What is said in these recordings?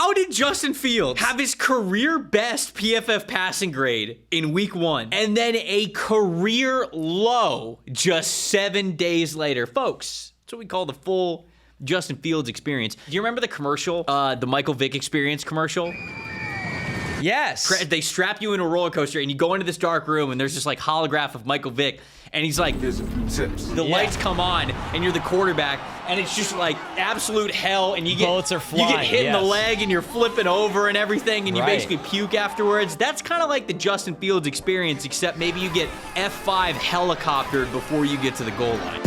How did Justin Fields have his career best PFF passing grade in week 1 and then a career low just 7 days later? Folks, that's what we call the full Justin Fields experience. Do you remember the commercial, the Michael Vick Experience commercial? Yes. They strap you in a roller coaster and you go into this dark room and there's this like holograph of Michael Vick and he's like, Here's a few tips. the lights come on and you're the quarterback and it's just like absolute hell and you get bullets are flying. You get hit in the leg and you're flipping over and everything and you Right. basically puke afterwards. That's kind of like the Justin Fields experience, except maybe you get F5 helicoptered before you get to the goal line.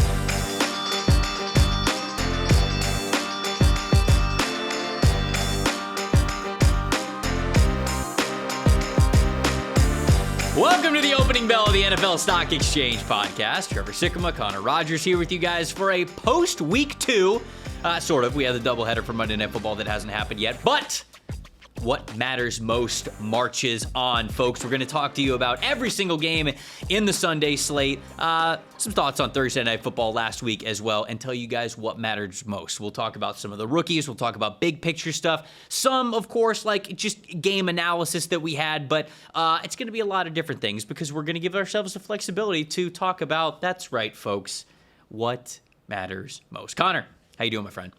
Welcome to the opening bell of the NFL Stock Exchange podcast. Trevor Sikkema, Connor Rogers here with you guys for a post-week 2. Sort of. We have the doubleheader for Monday Night Football that hasn't happened yet. But what matters most marches on, folks. We're going to talk to you about every single game in the Sunday slate. Some thoughts on Thursday Night Football last week as well, and tell you guys what matters most. We'll talk about some of the rookies. We'll talk about big picture stuff. Some, of course, like just game analysis that we had, but it's going to be a lot of different things because we're going to give ourselves the flexibility to talk about, that's right, folks, what matters most. Connor, how you doing, my friend?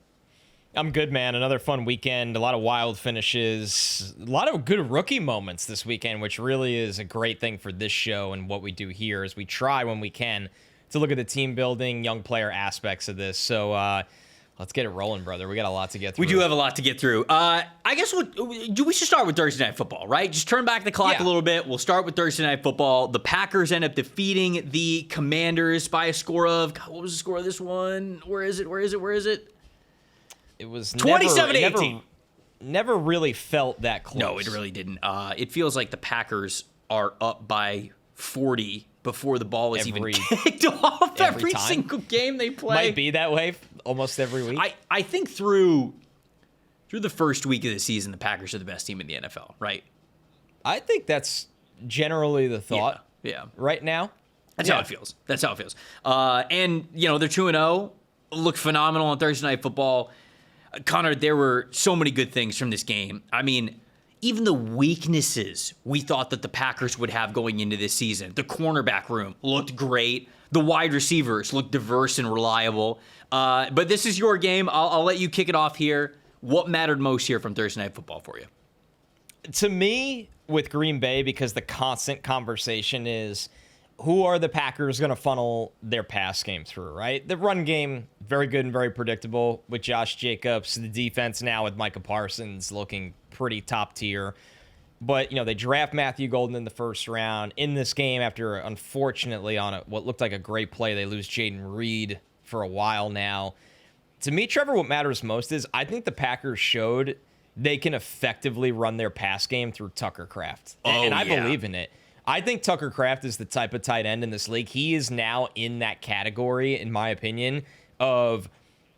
I'm good, man. Another fun weekend. A lot of wild finishes. A lot of good rookie moments this weekend, which really is a great thing for this show and what we do here as we try when we can to look at the team building, young player aspects of this. So let's get it rolling, brother. We got a lot to get through. We do have a lot to get through. I guess we should start with Thursday Night Football, right? Just turn back the clock a little bit. We'll start with Thursday Night Football. The Packers end up defeating the Commanders by a score of, God, what was the score of this one? Where is it? It was 27-18. Never really felt that close. No, it really didn't. It feels like the Packers are up by 40 before the ball is even kicked off every single game they play. Might be that way almost every week. I think through the first week of the season, the Packers are the best team in the NFL, right? I think that's generally the thought right now. That's how it feels. And, you know, they're 2-0, look phenomenal on Thursday Night Football. Connor, there were so many good things from this game. I mean, even the weaknesses we thought that the Packers would have going into this season. The cornerback room looked great. The wide receivers looked diverse and reliable. But this is your game. I'll let you kick it off here. What mattered most here from Thursday Night Football for you? To me, with Green Bay, because the constant conversation is, who are the Packers going to funnel their pass game through, right? The run game, very good and very predictable with Josh Jacobs. The defense now with Micah Parsons looking pretty top tier. But, you know, they draft Matthew Golden in the first round. In this game, after, unfortunately, on what looked like a great play, they lose Jaden Reed for a while now. To me, Trevor, what matters most is I think the Packers showed they can effectively run their pass game through Tucker Kraft. And I believe in it. I think Tucker Kraft is the type of tight end in this league. He is now in that category, in my opinion, of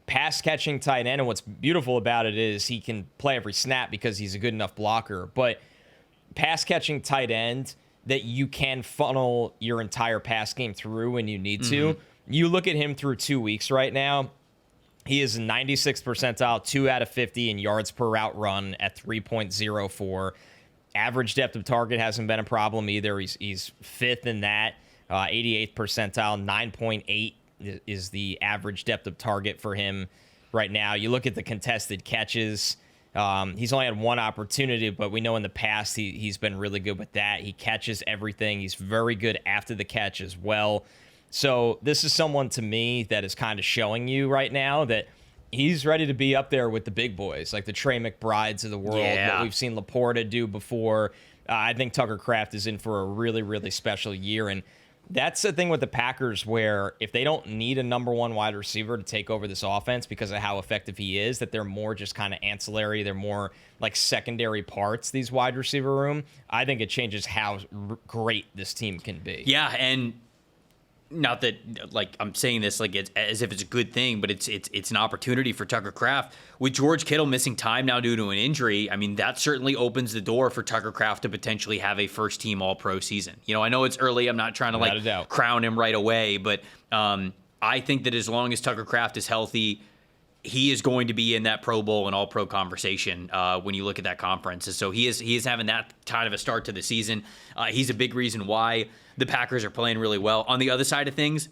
pass-catching tight end. And what's beautiful about it is he can play every snap because he's a good enough blocker. But pass-catching tight end that you can funnel your entire pass game through when you need to. You look at him through 2 weeks right now. He is 96th percentile, 2 out of 50 in yards per route run at 3.04. Average depth of target hasn't been a problem either. He's fifth in that, 88th percentile, 9.8 is the average depth of target for him right now. You look at the contested catches. He's only had one opportunity, but we know in the past he's been really good with that. He catches everything. He's very good after the catch as well. So this is someone to me that is kind of showing you right now that he's ready to be up there with the big boys, like the Trey McBrides of the world, what we've seen Laporta do before. I think Tucker Kraft is in for a really, really special year. And that's the thing with the Packers where if they don't need a number one wide receiver to take over this offense because of how effective he is, that they're more just kind of ancillary. They're more like secondary parts, these wide receiver room. I think it changes how great this team can be. Yeah, and not that like I'm saying this like it's as if it's a good thing, but it's an opportunity for Tucker Kraft. With George Kittle missing time now due to an injury, I mean, that certainly opens the door for Tucker Kraft to potentially have a first-team All-Pro season. You know, I know it's early. I'm not trying to crown him right away, but I think that as long as Tucker Kraft is healthy, he is going to be in that Pro Bowl and All-Pro conversation when you look at that conference. And so he is having that kind of a start to the season. He's a big reason why the Packers are playing really well. On the other side of things,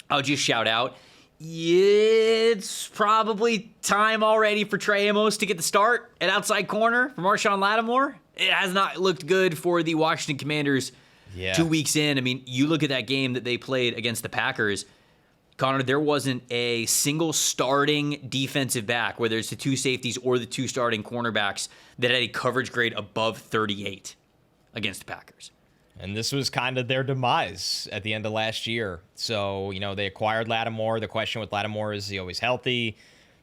I'll just shout out, it's probably time already for Trey Amos to get the start at outside corner for Marshawn Lattimore. It has not looked good for the Washington Commanders 2 weeks in. I mean, you look at that game that they played against the Packers, Connor, there wasn't a single starting defensive back, whether it's the two safeties or the two starting cornerbacks, that had a coverage grade above 38 against the Packers. And this was kind of their demise at the end of last year. So, they acquired Lattimore. The question with Lattimore is he always healthy?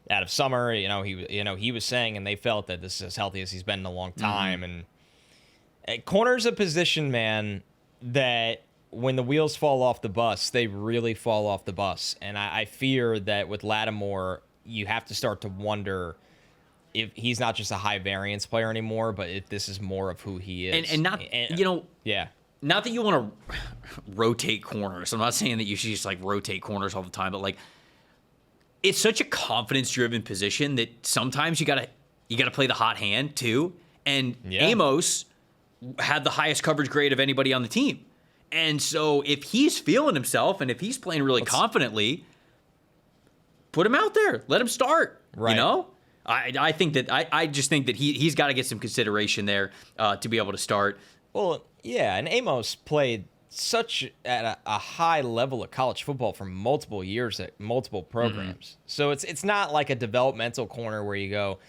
Out of summer, he was saying, and they felt that this is as healthy as he's been in a long time. And corner's a position, man, that when the wheels fall off the bus, they really fall off the bus. And I fear that with Lattimore, you have to start to wonder if he's not just a high variance player anymore, but if this is more of who he is. And not, not that you want to rotate corners. I'm not saying that you should just rotate corners all the time, but it's such a confidence-driven position that sometimes you gotta play the hot hand too. And Amos had the highest coverage grade of anybody on the team. And so if he's feeling himself and if he's playing really confidently, put him out there. Let him start. Right. I think that I just think that he's got to get some consideration there to be able to start. Well, yeah, and Amos played at a high level of college football for multiple years at multiple programs. So it's not like a developmental corner where you go,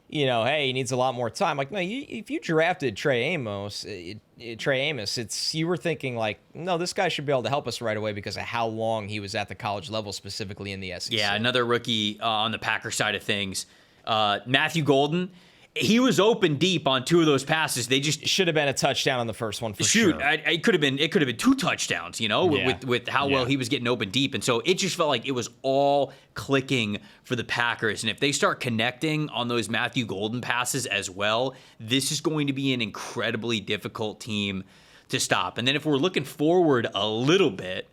hey, he needs a lot more time. No, if you drafted Trey Amos, you were thinking no, this guy should be able to help us right away because of how long he was at the college level, specifically in the SEC. Yeah, another rookie on the Packers side of things, Matthew Golden. He was open deep on two of those passes. They just should have been a touchdown on the first one for sure. It could have been two touchdowns, with how well he was getting open deep. And so it just felt like it was all clicking for the Packers. And if they start connecting on those Matthew Golden passes as well, this is going to be an incredibly difficult team to stop. And then if we're looking forward a little bit,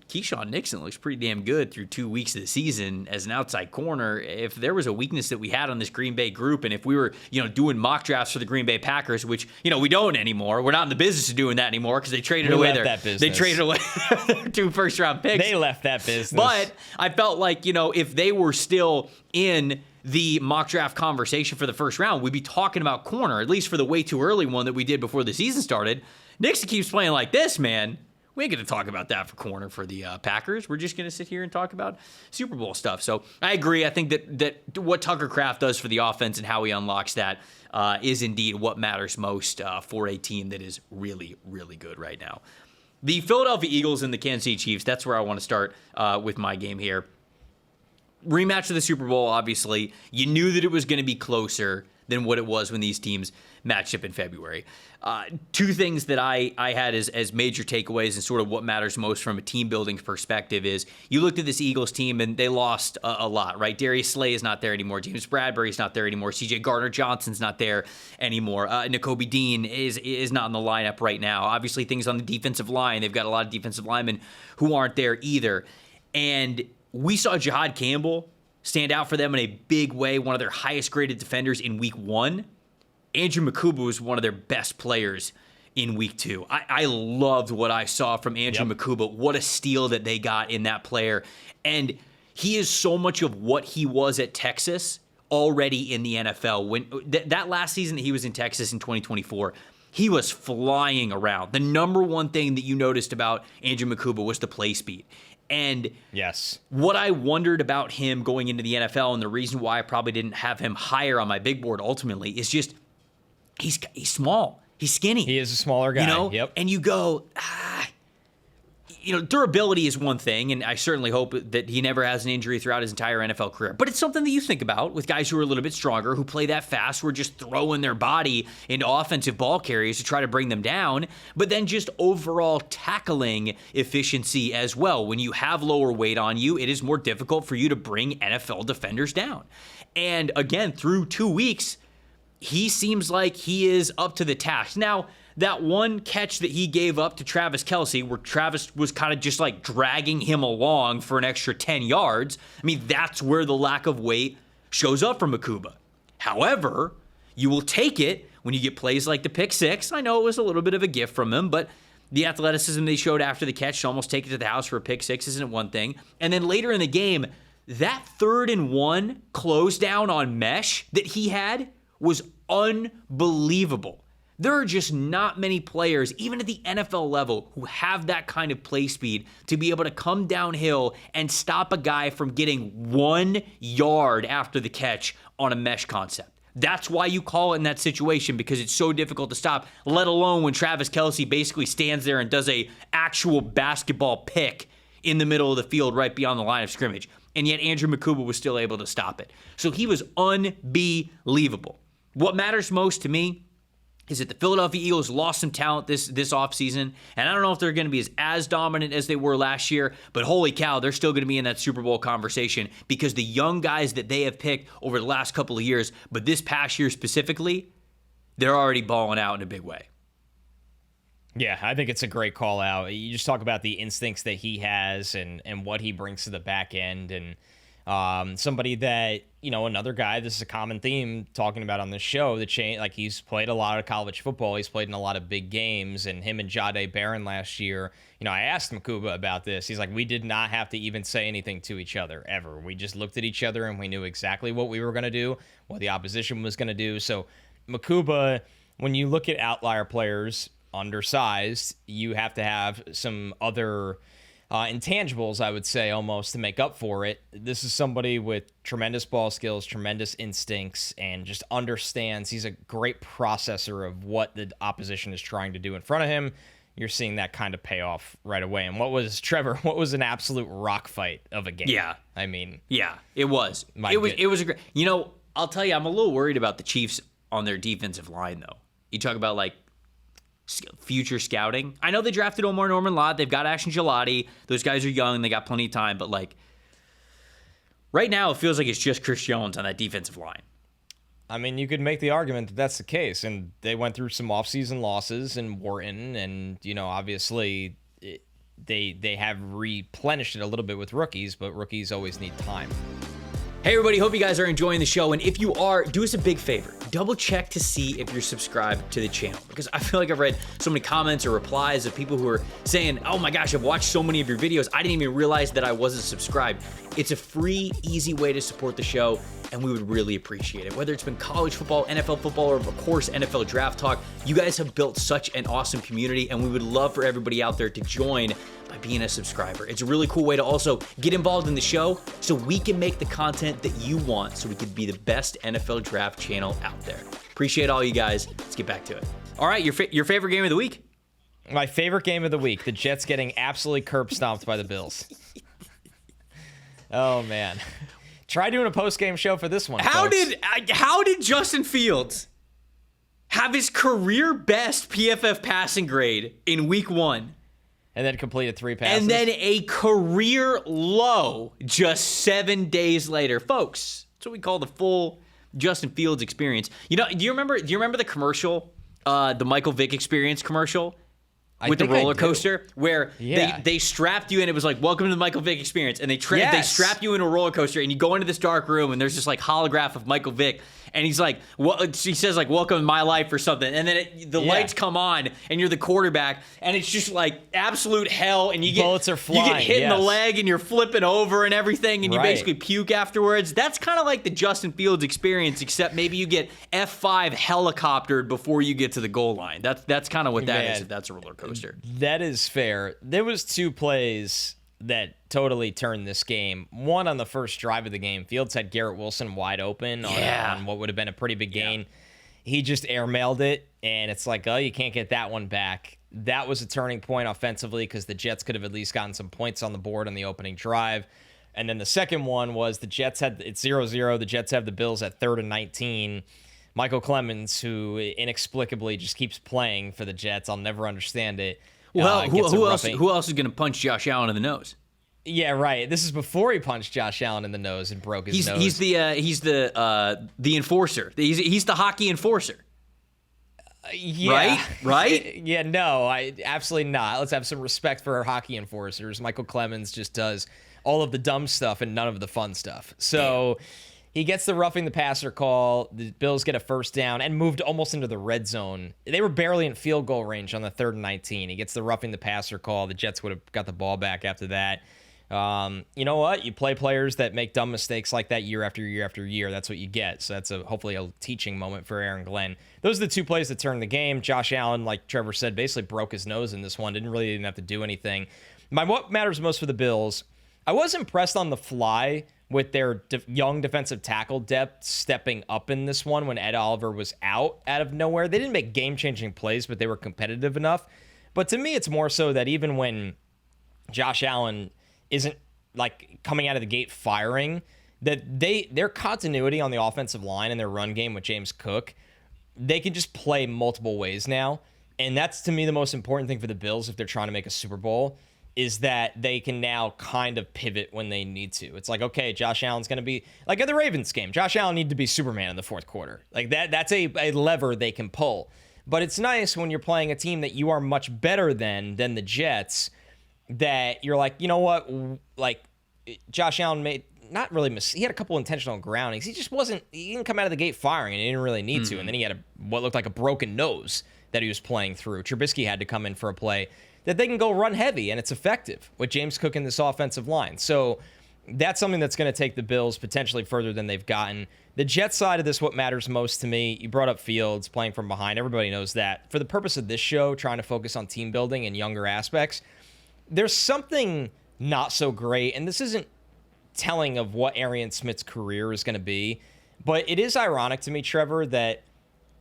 Keyshawn Nixon looks pretty damn good through 2 weeks of the season as an outside corner. If there was a weakness that we had on this Green Bay group, and if we were, doing mock drafts for the Green Bay Packers, which, we don't anymore. We're not in the business of doing that anymore because they traded away their 2 first-round picks. They left that business. But I felt like, if they were still in the mock draft conversation for the first round, we'd be talking about corner, at least for the way too early one that we did before the season started. Nixon keeps playing like this, man. We ain't going to talk about that for corner for the Packers. We're just going to sit here and talk about Super Bowl stuff. So I agree. I think that what Tucker Kraft does for the offense and how he unlocks that is indeed what matters most for a team that is really, really good right now. The Philadelphia Eagles and the Kansas City Chiefs, that's where I want to start with my game here. Rematch of the Super Bowl, obviously. You knew that it was going to be closer than what it was when these teams matched up in February. Two things that I had as major takeaways and sort of what matters most from a team building perspective is you looked at this Eagles team and they lost a lot, right? Darius Slay is not there anymore. James Bradbury's not there anymore. CJ Gardner-Johnson's not there anymore. Nakobe Dean is not in the lineup right now. Obviously, things on the defensive line, they've got a lot of defensive linemen who aren't there either. And we saw Jihad Campbell stand out for them in a big way, one of their highest graded defenders in week 1. Andrew Mukuba was one of their best players in week 2. I loved what I saw from Andrew Mukuba. What a steal that they got in that player. And he is so much of what he was at Texas already in the NFL. When that last season that he was in Texas in 2024, he was flying around. The number one thing that you noticed about Andrew Mukuba was the play speed. And what I wondered about him going into the NFL, and the reason why I probably didn't have him higher on my big board ultimately, is just he's small. He's skinny. He is a smaller guy. Yep. And you go, durability is one thing, and I certainly hope that he never has an injury throughout his entire NFL career. But it's something that you think about with guys who are a little bit stronger, who play that fast, who are just throwing their body into offensive ball carriers to try to bring them down, but then just overall tackling efficiency as well. When you have lower weight on you, it is more difficult for you to bring NFL defenders down. And again, through 2 weeks, he seems like he is up to the task. Now, that one catch that he gave up to Travis Kelce, where Travis was kind of just like dragging him along for an extra 10 yards, I mean, that's where the lack of weight shows up from Akuba. However, you will take it when you get plays like the pick six. I know it was a little bit of a gift from him, but the athleticism they showed after the catch to almost take it to the house for a pick six isn't one thing. And then later in the game, that 3rd and 1 close down on mesh that he had was unbelievable. There are just not many players, even at the NFL level, who have that kind of play speed to be able to come downhill and stop a guy from getting 1 yard after the catch on a mesh concept. That's why you call it in that situation, because it's so difficult to stop, let alone when Travis Kelce basically stands there and does a actual basketball pick in the middle of the field right beyond the line of scrimmage. And yet Andrew Makuba was still able to stop it. So he was unbelievable. What matters most to me is that the Philadelphia Eagles lost some talent this offseason, and I don't know if they're going to be as dominant as they were last year, but holy cow, they're still going to be in that Super Bowl conversation because the young guys that they have picked over the last couple of years, but this past year specifically, they're already balling out in a big way. Yeah, I think it's a great call out. You just talk about the instincts that he has and what he brings to the back end, and somebody that, another guy, this is a common theme talking about on this show, like he's played a lot of college football, he's played in a lot of big games, and him and Jahdae Barron last year, I asked Makuba about this. He's like, we did not have to even say anything to each other ever. We just looked at each other and we knew exactly what we were going to do, what the opposition was going to do. So Makuba, when you look at outlier players, undersized, you have to have some other intangibles, I would say, almost to make up for it. This is somebody with tremendous ball skills, tremendous instincts, and just understands. He's a great processor of what the opposition is trying to do in front of him. You're seeing that kind of payoff right away. And what was an absolute rock fight of a game. Yeah. I mean. Yeah, it was. It was a great. I'll tell you, I'm a little worried about the Chiefs on their defensive line, though. You talk about, like, future scouting. I know they drafted Omar Norman Lott. They've got Ashton Gelati. Those guys are young. They got plenty of time. But, like, right now it feels like it's just Chris Jones on that defensive line. I mean, you could make the argument that that's the case. And they went through some offseason losses in Wharton. And, obviously they have replenished it a little bit with rookies. But rookies always need time. Hey everybody, hope you guys are enjoying the show, and if you are, do us a big favor. Double check to see if you're subscribed to the channel, because I feel like I've read so many comments or replies of people who are saying, oh my gosh, I've watched so many of your videos, I didn't even realize that I wasn't subscribed. It's a free, easy way to support the show, and we would really appreciate it. Whether it's been college football, NFL football, or of course, NFL Draft Talk, you guys have built such an awesome community, and we would love for everybody out there to join by being a subscriber. It's a really cool way to also get involved in the show so we can make the content that you want, so we can be the best NFL draft channel out there. Appreciate all you guys. Let's get back to it. All right, your favorite game of the week? My favorite game of the week, the Jets getting absolutely curb stomped by the Bills. Oh, man. Try doing a post-game show for this one, How folks. did Justin Fields have his career best PFF passing grade in week 1? And then completed 3 passes. And then a career low just 7 days later. Folks, that's what we call the full Justin Fields experience. Do you remember the commercial, the Michael Vick experience commercial? With the roller coaster, where they strapped you in. It was like, welcome to the Michael Vick experience. And they strap you in a roller coaster, and you go into this dark room, and there's this like holograph of Michael Vick. And he's like, he says like, welcome to my life or something. And then the lights come on, and you're the quarterback, and it's just like absolute hell. And you get bullets are flying. You get hit in the leg, and you're flipping over and everything, and you basically puke afterwards. That's kind of like the Justin Fields experience, except maybe you get F5 helicoptered before you get to the goal line. That's kind of what that is. If that's a roller coaster. That is fair. There was 2 plays that totally turned this game. One on the first drive of the game. Fields had Garrett Wilson wide open on what would have been a pretty big gain. He just airmailed it, and it's like, oh, you can't get that one back. That was a turning point offensively because the Jets could have at least gotten some points on the board on the opening drive. And then the second one was the Jets it's 0-0. The Jets have the Bills at 3rd and 19. Michael Clemens, who inexplicably just keeps playing for the Jets. I'll never understand it. Well, who else is going to punch Josh Allen in the nose? Yeah, right. This is before he punched Josh Allen in the nose and broke his nose. He's the enforcer. He's the hockey enforcer. Yeah. Right? Yeah, no, absolutely not. Let's have some respect for our hockey enforcers. Michael Clemens just does all of the dumb stuff and none of the fun stuff. So he gets the roughing the passer call. The Bills get a first down and moved almost into the red zone. They were barely in field goal range on the 3rd and 19. He gets the roughing the passer call. The Jets would have got the ball back after that. You know what? You play players that make dumb mistakes like that year after year after year. That's what you get. So that's hopefully a teaching moment for Aaron Glenn. Those are the two plays that turned the game. Josh Allen, like Trevor said, basically broke his nose in this one. Didn't have to do anything. What matters most for the Bills, I was impressed on the fly with their young defensive tackle depth stepping up in this one when Ed Oliver was out of nowhere. They didn't make game-changing plays, but they were competitive enough. But to me, it's more so that even when Josh Allen isn't like coming out of the gate firing, that their continuity on the offensive line and their run game with James Cook, they can just play multiple ways now. And that's, to me, the most important thing for the Bills if they're trying to make a Super Bowl, is that they can now kind of pivot when they need to. It's like, okay, Josh Allen's going to be like at the Ravens game. Josh Allen needed to be Superman in the fourth quarter. Like that's a lever they can pull. But it's nice when you're playing a team that you are much better than the Jets, that you're like, you know what? Like Josh Allen made not really he had a couple intentional groundings. He didn't come out of the gate firing, and he didn't really need to. And then he had what looked like a broken nose that he was playing through. Trubisky had to come in for a play that they can go run heavy, and it's effective with James Cook in this offensive line. So that's something that's going to take the Bills potentially further than they've gotten. The Jets side of this, what matters most to me, you brought up Fields playing from behind. Everybody knows that. For the purpose of this show, trying to focus on team building and younger aspects, there's something not so great, and this isn't telling of what Arian Smith's career is going to be, but it is ironic to me, Trevor, that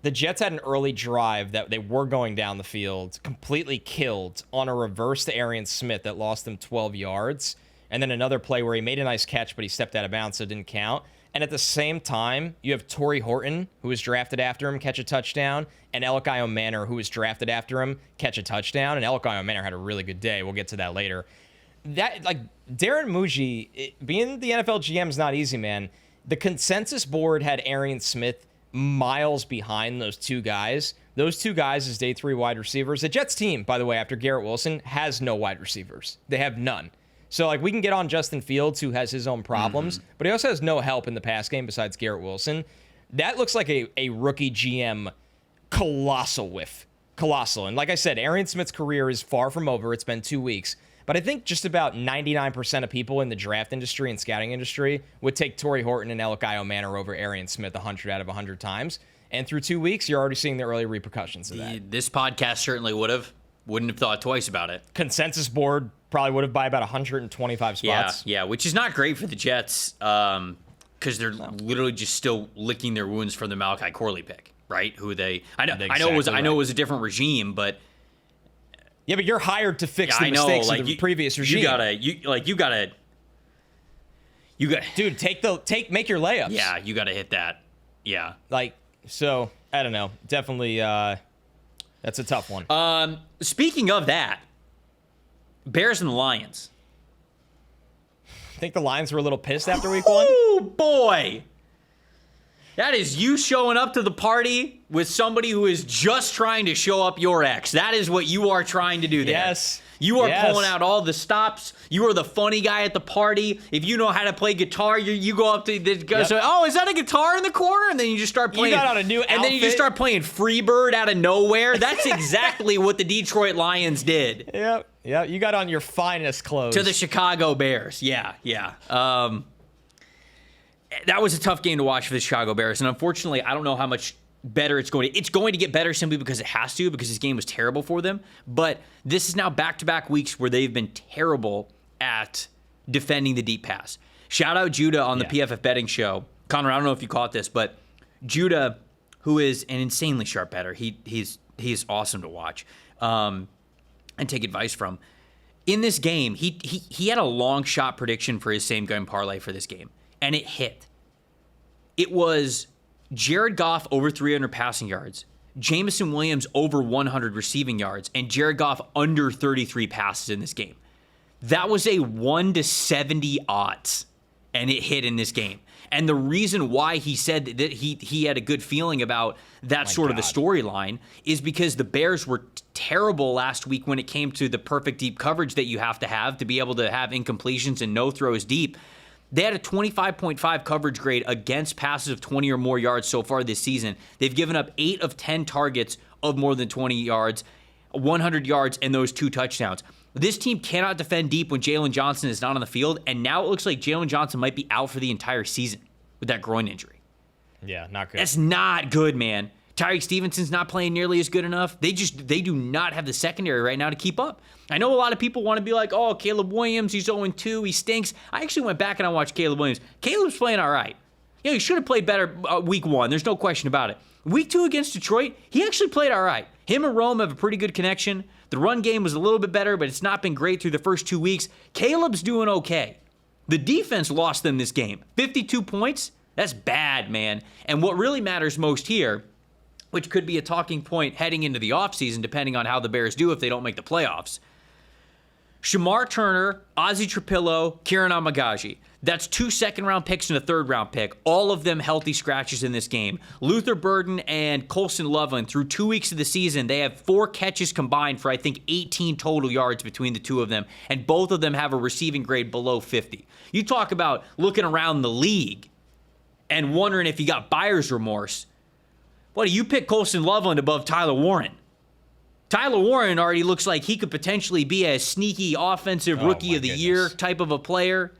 the Jets had an early drive that they were going down the field, completely killed on a reverse to Arian Smith that lost them 12 yards, and then another play where he made a nice catch, but he stepped out of bounds, so it didn't count. And at the same time, you have Torrey Horton, who was drafted after him, catch a touchdown, and Elikiah Manor, who was drafted after him, catch a touchdown. And Elikiah Manor had a really good day. We'll get to that later. That, like, Darren Muji, being the NFL GM is not easy, man. The consensus board had Arian Smith miles behind those two guys. Those two guys as day 3 wide receivers. The Jets team, by the way, after Garrett Wilson, has no wide receivers. They have none. So, like, we can get on Justin Fields, who has his own problems, but he also has no help in the pass game besides Garrett Wilson. That looks like a rookie GM colossal whiff. Colossal. And like I said, Arian Smith's career is far from over. It's been 2 weeks. But I think just about 99% of people in the draft industry and scouting industry would take Torrey Horton and Elikiah Manor over Arian Smith 100 out of 100 times. And through 2 weeks, you're already seeing the early repercussions of that. This podcast certainly wouldn't have thought twice about it. Consensus board probably would have by about 125 spots. Yeah, which is not great for the Jets because they're literally just still licking their wounds from the Malachi Corley pick, right? I know it was a different regime, but yeah, but you're hired to fix the mistakes of the previous regime. You got dude, make your layups. Yeah, you got to hit that. Yeah, so I don't know. Definitely, that's a tough one. Speaking of that, Bears and the Lions. I think the Lions were a little pissed after week 1. Oh, boy. That is you showing up to the party with somebody who is just trying to show up your ex. That is what you are trying to do there. Yes. You are pulling out all the stops. You are the funny guy at the party. If you know how to play guitar, you go up to the guy. Say, "Oh, is that a guitar in the corner?" And then you just start playing. You got on a new outfit. And then you just start playing Freebird out of nowhere. That's exactly what the Detroit Lions did. Yep. You got on your finest clothes to the Chicago Bears. Yeah. That was a tough game to watch for the Chicago Bears, and unfortunately, I don't know how much better it's going to. It's going to get better simply because it has to, because this game was terrible for them. But this is now back-to-back weeks where they've been terrible at defending the deep pass. Shout out Judah on the PFF betting show. Connor, I don't know if you caught this, but Judah, who is an insanely sharp bettor, he's awesome to watch and take advice from. In this game, he had a long shot prediction for his same game parlay for this game, and it hit. It was Jared Goff over 300 passing yards, Jameson Williams over 100 receiving yards, and Jared Goff under 33 passes in this game. That was a 1 to 70 odds. and it hit in this game. And the reason why he said that he had a good feeling about that sort of the storyline is because the Bears were terrible last week when it came to the perfect deep coverage that you have to be able to have incompletions and no throws deep. They had a 25.5 coverage grade against passes of 20 or more yards so far this season. They've given up 8 of 10 targets of more than 20 yards, 100 yards, and those 2 touchdowns. This team cannot defend deep when Jalen Johnson is not on the field, and now it looks like Jalen Johnson might be out for the entire season with that groin injury. Yeah, not good. That's not good, man. Tyreek Stevenson's not playing nearly as good enough. They do not have the secondary right now to keep up. I know a lot of people want to be like, oh, Caleb Williams, he's 0-2, he stinks. I actually went back and I watched Caleb Williams. Caleb's playing all right. He should have played better week 1. There's no question about it. Week 2 against Detroit, he actually played all right. Him and Rome have a pretty good connection. The run game was a little bit better, but it's not been great through the first 2 weeks. Caleb's doing okay. The defense lost them this game. 52 points, that's bad, man. And what really matters most here, which could be a talking point heading into the offseason, depending on how the Bears do if they don't make the playoffs. Shamar Turner, Ozzie Trapillo, Kieran Amagaji. That's 2 second-round picks and a third-round pick. All of them healthy scratches in this game. Luther Burden and Colson Loveland, through 2 weeks of the season, they have 4 catches combined for, I think, 18 total yards between the two of them, and both of them have a receiving grade below 50. You talk about looking around the league and wondering if you got buyer's remorse. What do you pick Colson Loveland above Tyler Warren? Tyler Warren already looks like he could potentially be a sneaky offensive rookie of the year type of a player.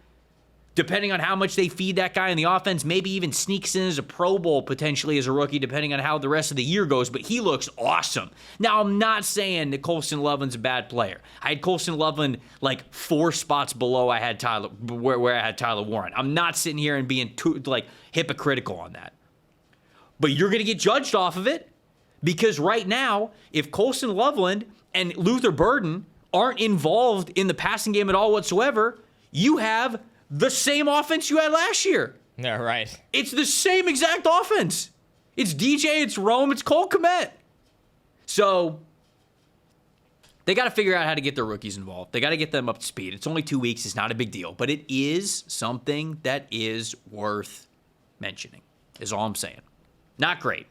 Depending on how much they feed that guy in the offense, maybe even sneaks in as a Pro Bowl potentially as a rookie, depending on how the rest of the year goes, but he looks awesome. Now, I'm not saying that Colson Loveland's a bad player. I had Colson Loveland like 4 spots below where I had Tyler Warren. I'm not sitting here and being too hypocritical on that. But you're going to get judged off of it because right now, if Colson Loveland and Luther Burden aren't involved in the passing game at all whatsoever, you have the same offense you had last year. Yeah, right. It's the same exact offense. It's DJ, it's Rome, it's Cole Kmet. So they got to figure out how to get their rookies involved. They got to get them up to speed. It's only 2 weeks. It's not a big deal. But it is something that is worth mentioning, is all I'm saying. Not great.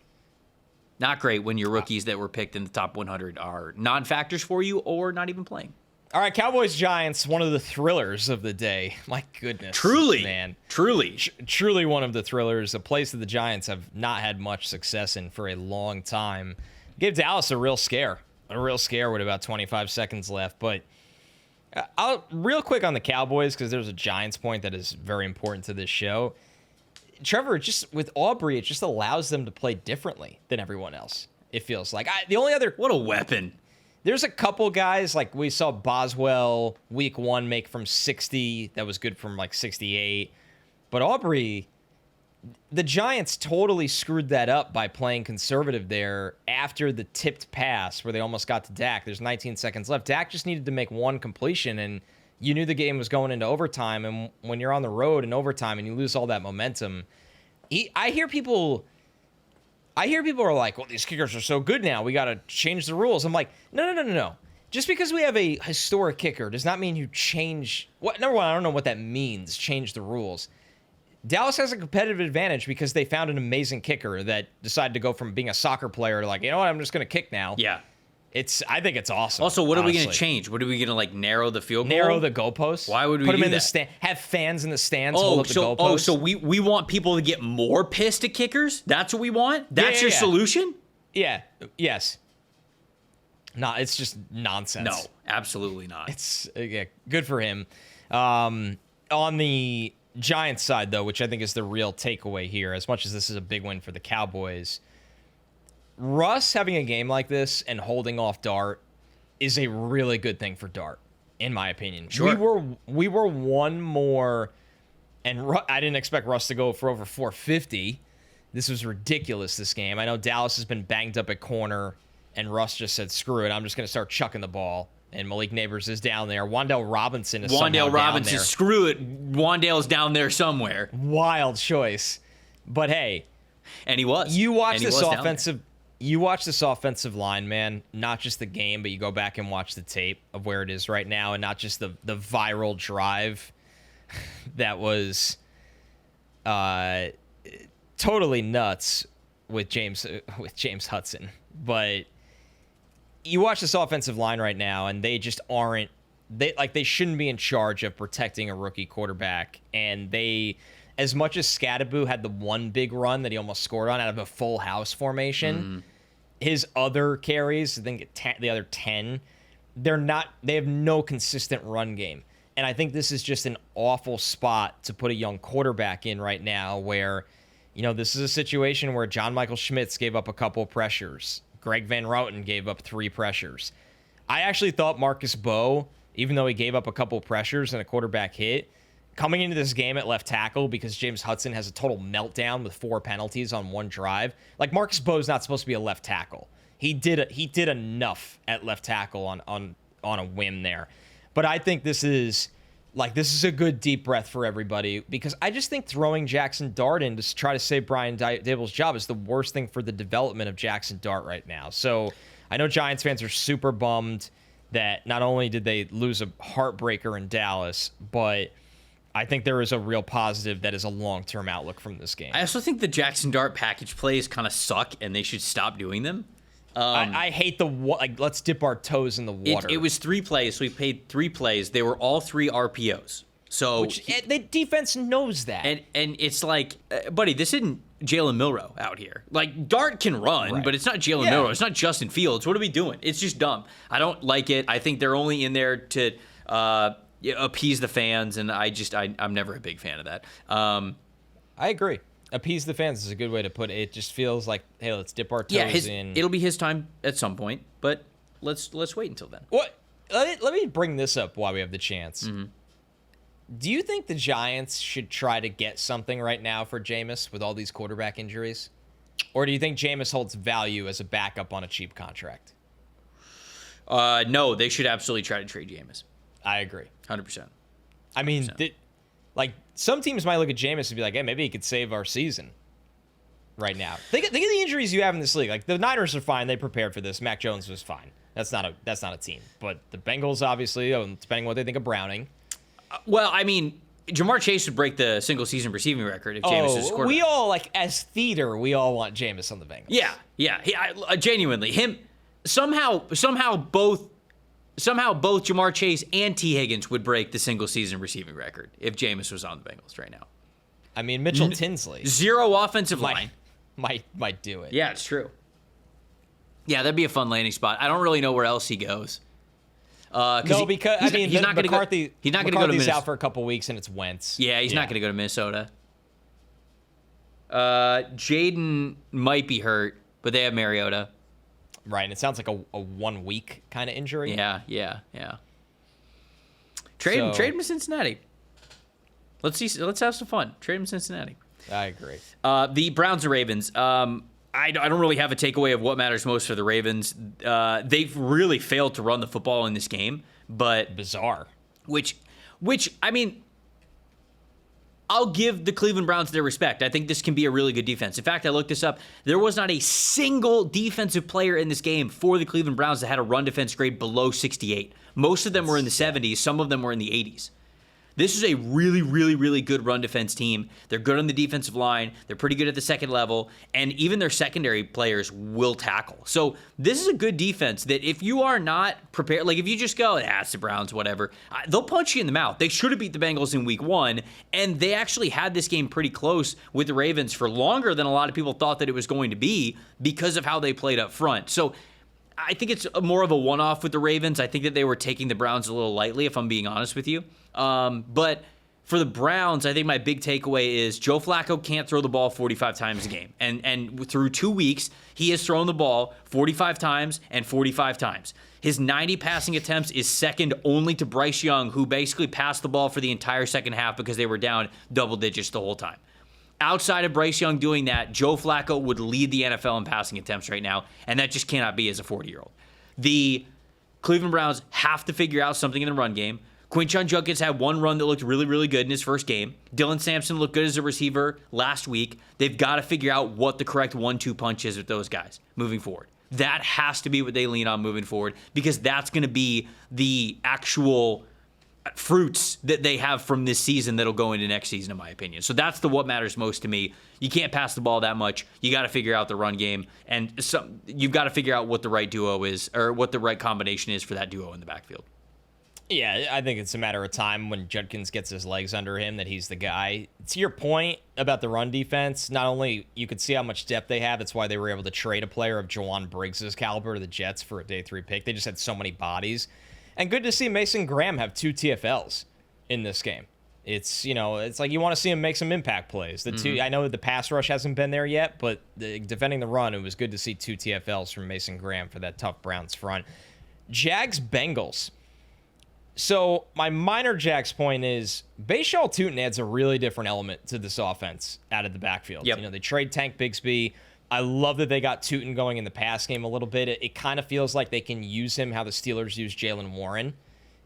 Not great when your rookies that were picked in the top 100 are non-factors for you or not even playing. All right, Cowboys-Giants, one of the thrillers of the day. My goodness. Truly, man. Truly. Truly one of the thrillers, a place that the Giants have not had much success in for a long time. Gave Dallas a real scare with about 25 seconds left. But real quick on the Cowboys, because there's a Giants point that is very important to this show. Trevor, just with Aubrey, it just allows them to play differently than everyone else, it feels like. The only other... What a weapon. There's a couple guys, like we saw Boswell week 1 make from 60. That was good from like 68. But Aubrey, the Giants totally screwed that up by playing conservative there after the tipped pass where they almost got to Dak. There's 19 seconds left. Dak just needed to make 1 completion, and you knew the game was going into overtime. And when you're on the road in overtime and you lose all that momentum, I hear people are like, well, these kickers are so good now, we got to change the rules. I'm like, no. Just because we have a historic kicker does not mean you change. Number one, I don't know what that means, change the rules. Dallas has a competitive advantage because they found an amazing kicker that decided to go from being a soccer player to like, you know what, I'm just going to kick now. Yeah. I think it's awesome. Also, what are we going to change? What are we going to like narrow the field goal? Narrow the goalposts? Why would we put them do in that? the stand? Have fans in the stands hold up the goalposts? So we want people to get more pissed at kickers? That's what we want? That's your solution? Yeah. Yes. No, it's just nonsense. No, absolutely not. It's good for him. On the Giants side, though, which I think is the real takeaway here, as much as this is a big win for the Cowboys, Russ having a game like this and holding off Dart is a really good thing for Dart, in my opinion. Sure. We were one more, and I didn't expect Russ to go for over 450. This was ridiculous, this game. I know Dallas has been banged up at corner, and Russ just said, screw it, I'm just going to start chucking the ball. And Malik Neighbors is down there. Wan'Dale Robinson is somehow down there. Screw it. Wan'Dale's down there somewhere. Wild choice. But hey. And he was. You watch this offensive line, man. Not just the game, but you go back and watch the tape of where it is right now, and not just the viral drive that was totally nuts with James Hudson. But you watch this offensive line right now, and they just aren't. They shouldn't be in charge of protecting a rookie quarterback. And they, as much as Scadaboo had the one big run that he almost scored on out of a full house formation, his other carries, I think the other 10, they have no consistent run game. And I think this is just an awful spot to put a young quarterback in right now where, this is a situation where John Michael Schmitz gave up a couple of pressures. Greg Van Roten gave up 3 pressures. I actually thought Marcus Bowe, even though he gave up a couple of pressures and a quarterback hit, coming into this game at left tackle because James Hudson has a total meltdown with 4 penalties on one drive. Like, Marcus Bowe's not supposed to be a left tackle. He did enough at left tackle on a whim there. But I think this is a good deep breath for everybody because I just think throwing Jackson Dart in to try to save Brian Daboll's job is the worst thing for the development of Jackson Dart right now. So I know Giants fans are super bummed that not only did they lose a heartbreaker in Dallas, but I think there is a real positive that is a long-term outlook from this game. I also think the Jackson Dart package plays kind of suck, and they should stop doing them. I hate let's dip our toes in the water. It was 3 plays, so we paid 3 plays. They were all 3 RPOs. So the defense knows that. And it's like, buddy, this isn't Jalen Milroe out here. Like, Dart can run, right, but it's not Jalen Milroe. It's not Justin Fields. What are we doing? It's just dumb. I don't like it. I think they're only in there to appease the fans, and I'm never a big fan of that. I agree. Appease the fans is a good way to put it. It just feels like, hey, let's dip our toes in. It'll be his time at some point, but let's wait until then. What? Let me bring this up while we have the chance. Mm-hmm. Do you think the Giants should try to get something right now for Jameis with all these quarterback injuries? Or do you think Jameis holds value as a backup on a cheap contract? No, they should absolutely try to trade Jameis. I agree. 100%. I mean, some teams might look at Jameis and be like, hey, maybe he could save our season right now. Think of the injuries you have in this league. Like, the Niners are fine. They prepared for this. Mac Jones was fine. That's not a team. But the Bengals, obviously, depending on what they think of Browning. Well, I mean, Jamar Chase would break the single-season receiving record if Jameis is quarterback. We all, as theater, we all want Jameis on the Bengals. Yeah. Genuinely. Somehow both Jamar Chase and T. Higgins would break the single-season receiving record if Jameis was on the Bengals right now. I mean, Mitchell Tinsley. 0 offensive line. Might do it. Yeah, it's true. Yeah, that'd be a fun landing spot. I don't really know where else he goes. No, because he's not going to go. He's not going to go to Minnesota. Out for a couple weeks, and it's Wentz. Yeah, he's not going to go to Minnesota. Jaden might be hurt, but they have Mariota. Right, and it sounds like a 1 week kind of injury. Yeah. Trade him to Cincinnati. Let's have some fun. Trade him to Cincinnati. I agree. The Browns and Ravens. I don't really have a takeaway of what matters most for the Ravens. They've really failed to run the football in this game, but bizarre. Which I mean, I'll give the Cleveland Browns their respect. I think this can be a really good defense. In fact, I looked this up. There was not a single defensive player in this game for the Cleveland Browns that had a run defense grade below 68. Most of them were in the 70s. Some of them were in the 80s. This is a really, really, really good run defense team. They're good on the defensive line. They're pretty good at the second level. And even their secondary players will tackle. So this is a good defense that if you are not prepared, like if you just go, it's the Browns, whatever, they'll punch you in the mouth. They should have beat the Bengals in week 1. And they actually had this game pretty close with the Ravens for longer than a lot of people thought that it was going to be because of how they played up front. So I think it's more of a one-off with the Ravens. I think that they were taking the Browns a little lightly, if I'm being honest with you. But for the Browns, I think my big takeaway is Joe Flacco can't throw the ball 45 times a game. And through 2 weeks, he has thrown the ball 45 times and 45 times. His 90 passing attempts is second only to Bryce Young, who basically passed the ball for the entire second half because they were down double digits the whole time. Outside of Bryce Young doing that, Joe Flacco would lead the NFL in passing attempts right now, and that just cannot be as a 40-year-old. The Cleveland Browns have to figure out something in the run game. Quinshon Judkins had one run that looked really, really good in his first game. Dylan Sampson looked good as a receiver last week. They've got to figure out what the correct 1-2 punch is with those guys moving forward. That has to be what they lean on moving forward because that's going to be the actual fruits that they have from this season that'll go into next season, in my opinion. So that's what matters most to me. You can't pass the ball that much. You got to figure out the run game, and you've got to figure out what the right duo is, or what the right combination is for that duo in the backfield. Yeah, I think it's a matter of time when Judkins gets his legs under him that he's the guy. To your point about the run defense, not only you could see how much depth they have, that's why they were able to trade a player of Jawan Briggs' caliber to the Jets for a day 3 pick. They just had so many bodies. And good to see Mason Graham have 2 TFLs in this game. It's, it's like you want to see him make some impact plays. I know the pass rush hasn't been there yet, but defending the run, it was good to see 2 TFLs from Mason Graham for that tough Browns front. Jags Bengals. So my minor Jags point is Bashaw Tutin adds a really different element to this offense out of the backfield. Yep. They trade Tank Bigsby. I love that they got Tutin going in the pass game a little bit. It kind of feels like they can use him how the Steelers use Jaylen Warren,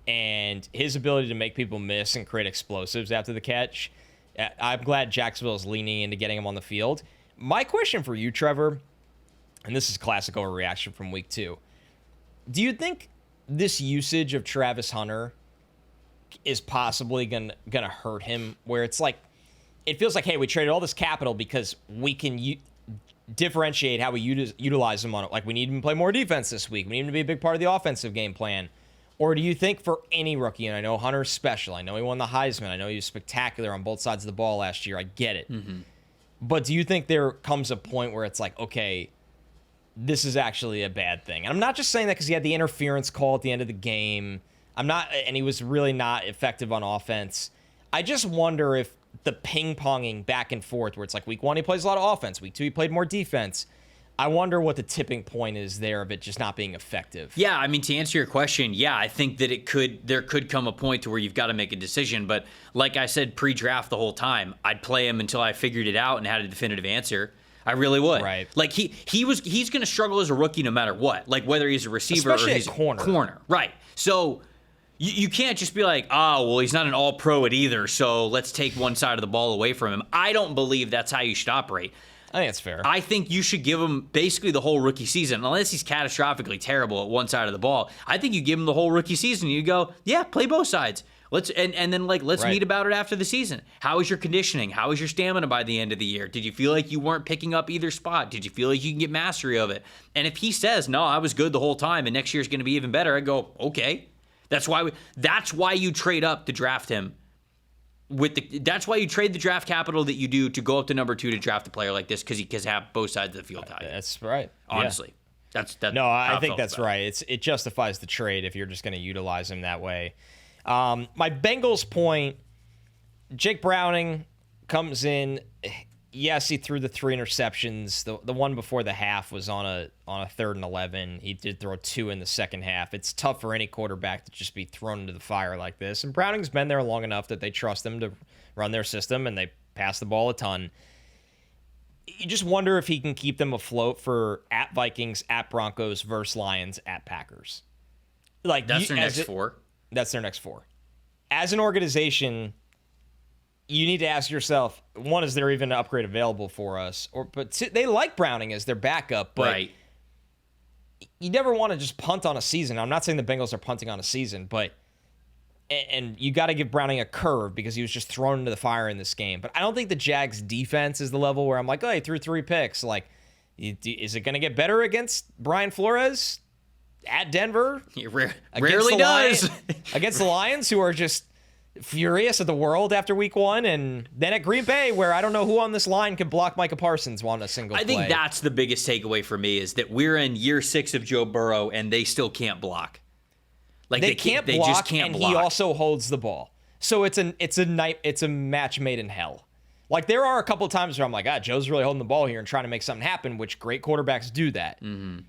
and his ability to make people miss and create explosives after the catch. I'm glad Jacksonville is leaning into getting him on the field. My question for you, Trevor, and this is classic overreaction from week 2. Do you think this usage of Travis Hunter is possibly gonna hurt him, where it's like, it feels like, hey, we traded all this capital because we can differentiate how we utilize him on it. Like, we need him to play more defense this week. We need him to be a big part of the offensive game plan. Or do you think for any rookie, and I know Hunter's special, I know he won the Heisman, I know he was spectacular on both sides of the ball last year, I get it. Mm-hmm. But do you think there comes a point where it's like, okay, this is actually a bad thing? And I'm not just saying that because he had the interference call at the end of the game. And he was really not effective on offense. I just wonder if the ping-ponging back and forth, where it's like week 1 he plays a lot of offense, week 2 he played more defense. I wonder what the tipping point is there of it just not being effective. Yeah, I mean, to answer your question, yeah, I think that there could come a point to where you've got to make a decision. But like I said pre-draft the whole time, I'd play him until I figured it out and had a definitive answer. I really would. Right. Like he's going to struggle as a rookie no matter what. Like whether he's a receiver especially or he's a corner. Right. So you can't just be like, oh, well, he's not an all-pro at either, so let's take one side of the ball away from him. I don't believe that's how you should operate. I think it's fair. I think you should give him basically the whole rookie season, unless he's catastrophically terrible at one side of the ball. I think you give him the whole rookie season. You go, yeah, play both sides. Let's right. meet about it after the season. How is your conditioning? How is your stamina by the end of the year? Did you feel like you weren't picking up either spot? Did you feel like you can get mastery of it? And if he says, no, I was good the whole time and next year's going to be even better, I go, okay. That's why you trade up to draft him. That's why you trade the draft capital that you do to go up to number 2 to draft a player like this, because he can have both sides of the field tied. That's right. Honestly. Yeah. No, I think that's right. It justifies the trade if you're just going to utilize him that way. My Bengals point, Jake Browning comes in. Yes, he threw the 3 interceptions. The one before the half was on a 3rd and 11. He did throw 2 in the second half. It's tough for any quarterback to just be thrown into the fire like this. And Browning's been there long enough that they trust him to run their system, and they pass the ball a ton. You just wonder if he can keep them afloat for at Vikings, at Broncos, versus Lions, at Packers. Like that's their next 4. That's their next 4. As an organization, you need to ask yourself, one, is there even an upgrade available for us? They like Browning as their backup, but right. You never want to just punt on a season. I'm not saying the Bengals are punting on a season, but and you got to give Browning a curve because he was just thrown into the fire in this game. But I don't think the Jags defense is the level where I'm like, oh, he threw 3 picks. Like, is it going to get better against Brian Flores at Denver? He rarely does. Against the Lions, who are just furious at the world after week 1, and then at Green Bay, where I don't know who on this line could block Micah Parsons on a single play. I think that's the biggest takeaway for me, is that we're in year 6 of Joe Burrow, and they still can't block. Like they can't block, just can't block. He also holds the ball. So it's a match made in hell. Like, there are a couple of times where I'm like, Joe's really holding the ball here and trying to make something happen, which great quarterbacks do that. Mm-hmm.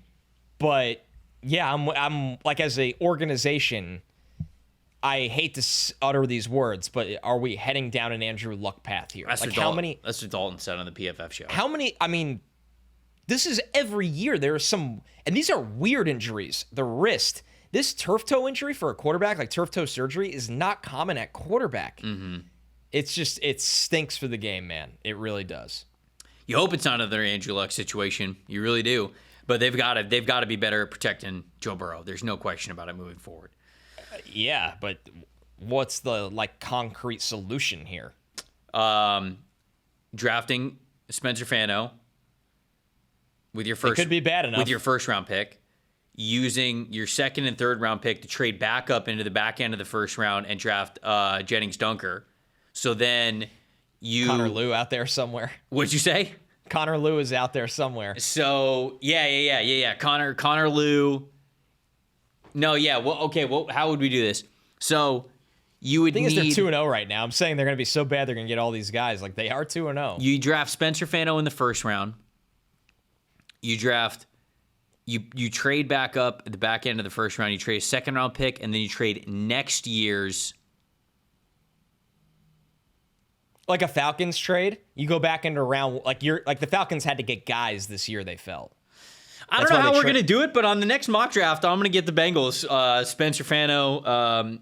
But yeah, I'm like, as a organization, I hate to utter these words, but are we heading down an Andrew Luck path here? That's like, that's what Dalton said on the PFF show. How many? I mean, this is every year. There are some, and these are weird injuries. The wrist, this turf toe injury for a quarterback, like turf toe surgery, is not common at quarterback. Mm-hmm. It's just, it stinks for the game, man. It really does. You hope it's not another Andrew Luck situation. You really do. But they've got to be better at protecting Joe Burrow. There's no question about it moving forward. Yeah, but what's the concrete solution here? Drafting Spencer Fano with your first, it could be bad enough with your first round pick, using your second and third round pick to trade back up into the back end of the first round and draft Jennings Dunker. So then Connor Lew out there somewhere. What'd you say? Connor Lew is out there somewhere. So yeah. Connor Lew. No, yeah. Well, okay. Well, how would we do this? So you would The thing need. is, they're 2-0 right now. I'm saying they're going to be so bad they're going to get all these guys. They are 2-0. You draft Spencer Fano in the first round. You draft. You trade back up at the back end of the first round. You trade a second round pick, and then you trade next year's. Like a Falcons trade, you go back into round the Falcons had to get guys this year. They felt. I don't know how we're going to do it, but on the next mock draft, I'm going to get the Bengals, Spencer Fano,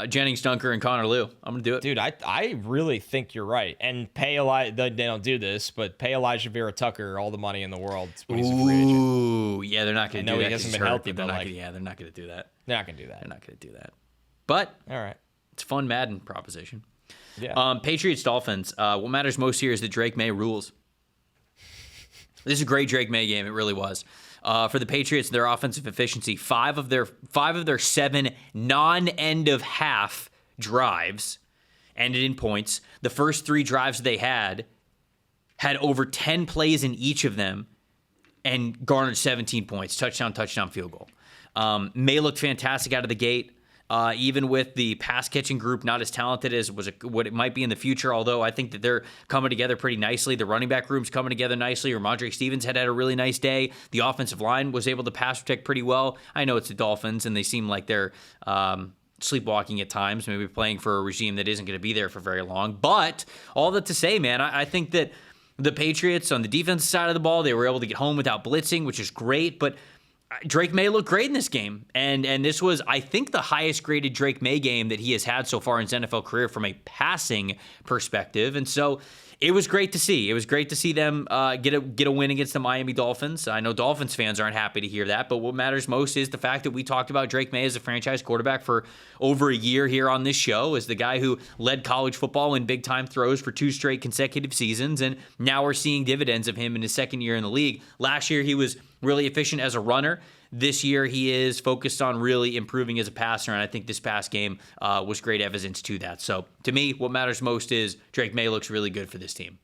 Jennings Dunker, and Connor Lew. I'm going to do it. Dude, I really think you're right. And pay they don't do this, but pay Elijah Vera Tucker all the money in the world when he's a free agent. Ooh, yeah, they're not going to do that. He hasn't been healthy, but they're not going to do that. They're not going to do that. They're not going to do that. But all right, it's a fun Madden proposition. Yeah. Patriots Dolphins. What matters most here is that Drake May rules. This is a great Drake May game. It really was. For the Patriots, their offensive efficiency, five of their 7 non-end of half drives ended in points. The first 3 drives they had over 10 plays in each of them and garnered 17 points. Touchdown, field goal. May looked fantastic out of the gate. Even with the pass-catching group not as talented as what it might be in the future, although I think that they're coming together pretty nicely. The running back room's coming together nicely. Ramondre Stevens had a really nice day. The offensive line was able to pass protect pretty well. I know it's the Dolphins, and they seem like they're sleepwalking at times, maybe playing for a regime that isn't going to be there for very long. But all that to say, man, I think that the Patriots on the defensive side of the ball, they were able to get home without blitzing, which is great, but Drake May looked great in this game, and this was, I think, the highest graded Drake May game that he has had so far in his NFL career from a passing perspective, and so it was great to see. It was great to see them get a win against the Miami Dolphins. I know Dolphins fans aren't happy to hear that, but what matters most is the fact that we talked about Drake May as a franchise quarterback for over a year here on this show, as the guy who led college football in big-time throws for 2 straight consecutive seasons, and now we're seeing dividends of him in his second year in the league. Last year, he was really efficient as a runner. This year, he is focused on really improving as a passer, and I think this past game was great evidence to that. So, to me, what matters most is Drake May looks really good for this team.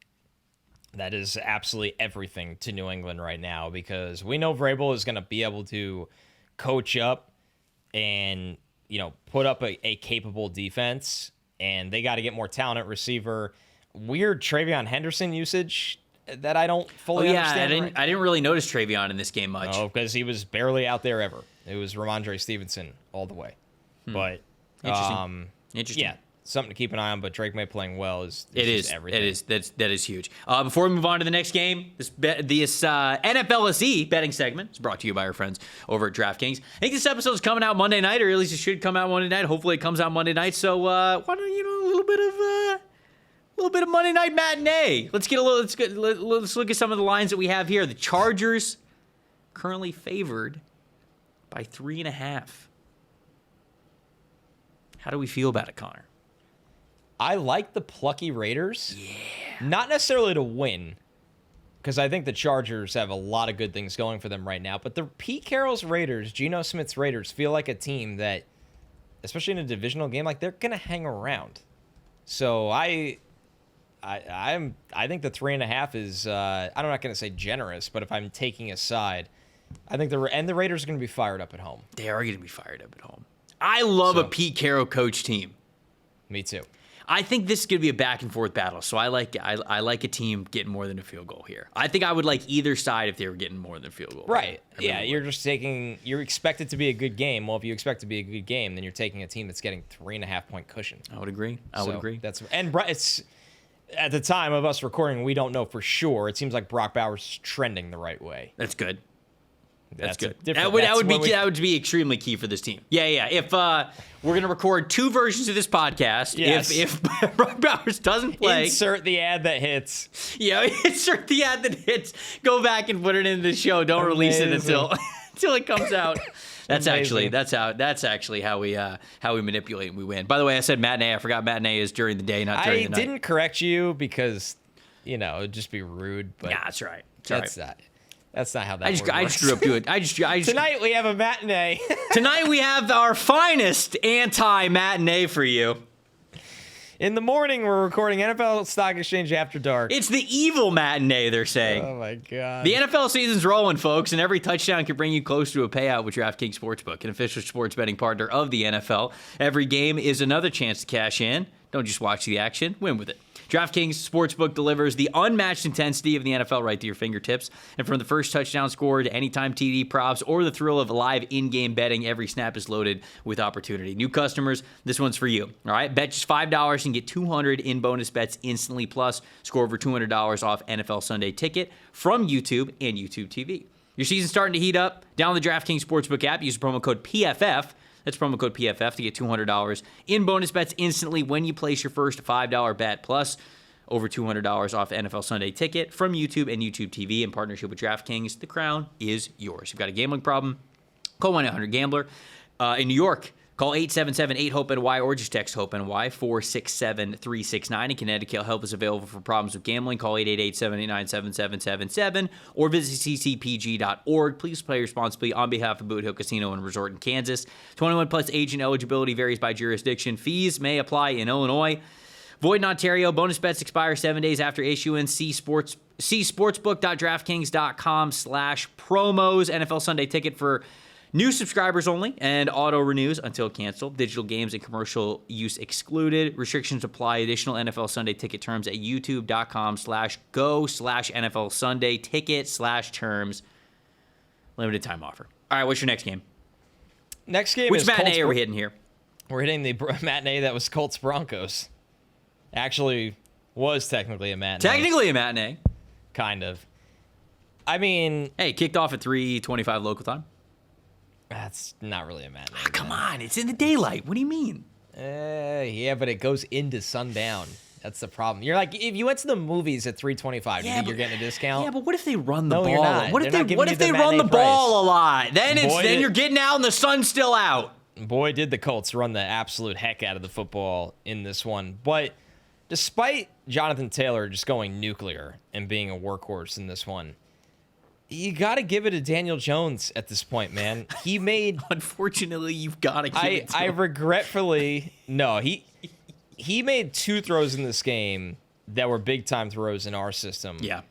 That is absolutely everything to New England right now, because we know Vrabel is going to be able to coach up and, put up a capable defense, and they got to get more talent at receiver. Weird Travion Henderson usage that I don't fully understand. I didn't really notice Travion in this game much. Oh, because he was barely out there ever. It was Ramondre Stevenson all the way. But Interesting. Yeah, something to keep an eye on. But Drake May playing well is everything. It is. That is huge. Before we move on to the next game, this NFLSE betting segment is brought to you by our friends over at DraftKings. I think this episode is coming out Monday night, or at least it should come out Monday night. Hopefully, it comes out Monday night. So why don't a little bit of Monday night matinee. Let's look at some of the lines that we have here. The Chargers currently favored by 3.5. How do we feel about it, Connor? I like the plucky Raiders. Yeah. Not necessarily to win, because I think the Chargers have a lot of good things going for them right now. But the Pete Carroll's Raiders, Geno Smith's Raiders, feel like a team that, especially in a divisional game, they're going to hang around. So I think the 3.5 is, I'm not going to say generous, but if I'm taking a side, I think the Raiders are going to be fired up at home. They are going to be fired up at home. I love a Pete Carroll coach team. Me too. I think this is going to be a back and forth battle. So I like a team getting more than a field goal here. I think I would like either side if they were getting more than a field goal. Right. Yeah, you expect it to be a good game. Well, if you expect it to be a good game, then you're taking a team that's getting 3.5 point cushion. I would agree. It's at the time of us recording, we don't know for sure. It seems like Brock Bowers is trending the right way. That's good. That's good. That would be extremely key for this team. Yeah. If we're gonna record 2 versions of this podcast, yes. if Brock Bowers doesn't play, insert the ad that hits. Yeah, insert the ad that hits. Go back and put it in the show. Don't release it until till it comes out. That's Amazing. actually how we manipulate and we win. By the way, I said matinee. I forgot matinee is during the day, not during the night. I didn't correct you because, it'd just be rude. But Nah, that's right. That's not how that works. I just grew up to it. Tonight we have a matinee. Tonight we have our finest anti-matinee for you. In the morning, we're recording NFL Stock Exchange After Dark. It's the evil matinee, they're saying. Oh, my God. The NFL season's rolling, folks, and every touchdown can bring you close to a payout with DraftKings Sportsbook, an official sports betting partner of the NFL. Every game is another chance to cash in. Don't just watch the action, win with it. DraftKings Sportsbook delivers the unmatched intensity of the NFL right to your fingertips. And from the first touchdown scored, anytime TD props, or the thrill of live in-game betting, every snap is loaded with opportunity. New customers, this one's for you. All right, bet just $5 and get $200 in bonus bets instantly. Plus, score over $200 off NFL Sunday Ticket from YouTube and YouTube TV. Your season's starting to heat up. Download the DraftKings Sportsbook app. Use promo code PFF. That's promo code PFF to get $200 in bonus bets instantly when you place your first $5 bet. Plus, over $200 off NFL Sunday Ticket from YouTube and YouTube TV in partnership with DraftKings. The crown is yours. If you've got a gambling problem, call 1-800-GAMBLER. In New York, call 877-8-HOPE-NY or just text HOPE-NY 467-369. In Connecticut, help is available for problems with gambling. Call 888-789-7777 or visit ccpg.org. Please play responsibly on behalf of Boot Hill Casino and Resort in Kansas. 21 plus age and eligibility varies by jurisdiction. Fees may apply in Illinois. Void in Ontario. Bonus bets expire 7 days after issuance. See sportsbook.draftkings.com/promos. NFL Sunday Ticket for new subscribers only and auto renews until canceled. Digital games and commercial use excluded. Restrictions apply. Additional NFL Sunday Ticket terms at youtube.com/go/NFL Sunday Ticket/terms. Limited time offer. All right, what's your next game? Next game Which is matinee Colts are we hitting here? We're hitting the matinee that was Colts Broncos. Actually, was technically a matinee. Technically a matinee. Kind of. I mean... Hey, kicked off at 3:25 local time. That's not really a matinee. Come on, it's in the daylight. What do you mean? Yeah, but it goes into sundown. That's the problem. You're like, if you went to the movies at 3:25, you think you're getting a discount? Yeah, but what if they run the No, ball? you're not. What if They're not giving you they the run the matinee ball a lot? Then Boy, you're getting out and the sun's still out. Boy, did the Colts run the absolute heck out of the football in this one. But despite Jonathan Taylor just going nuclear and being a workhorse in this one, you got to give it to Daniel Jones at this point, man. He made... Unfortunately, you've got to give it to him. regretfully... No, he made two throws in this game that were big-time throws in our system. Yeah.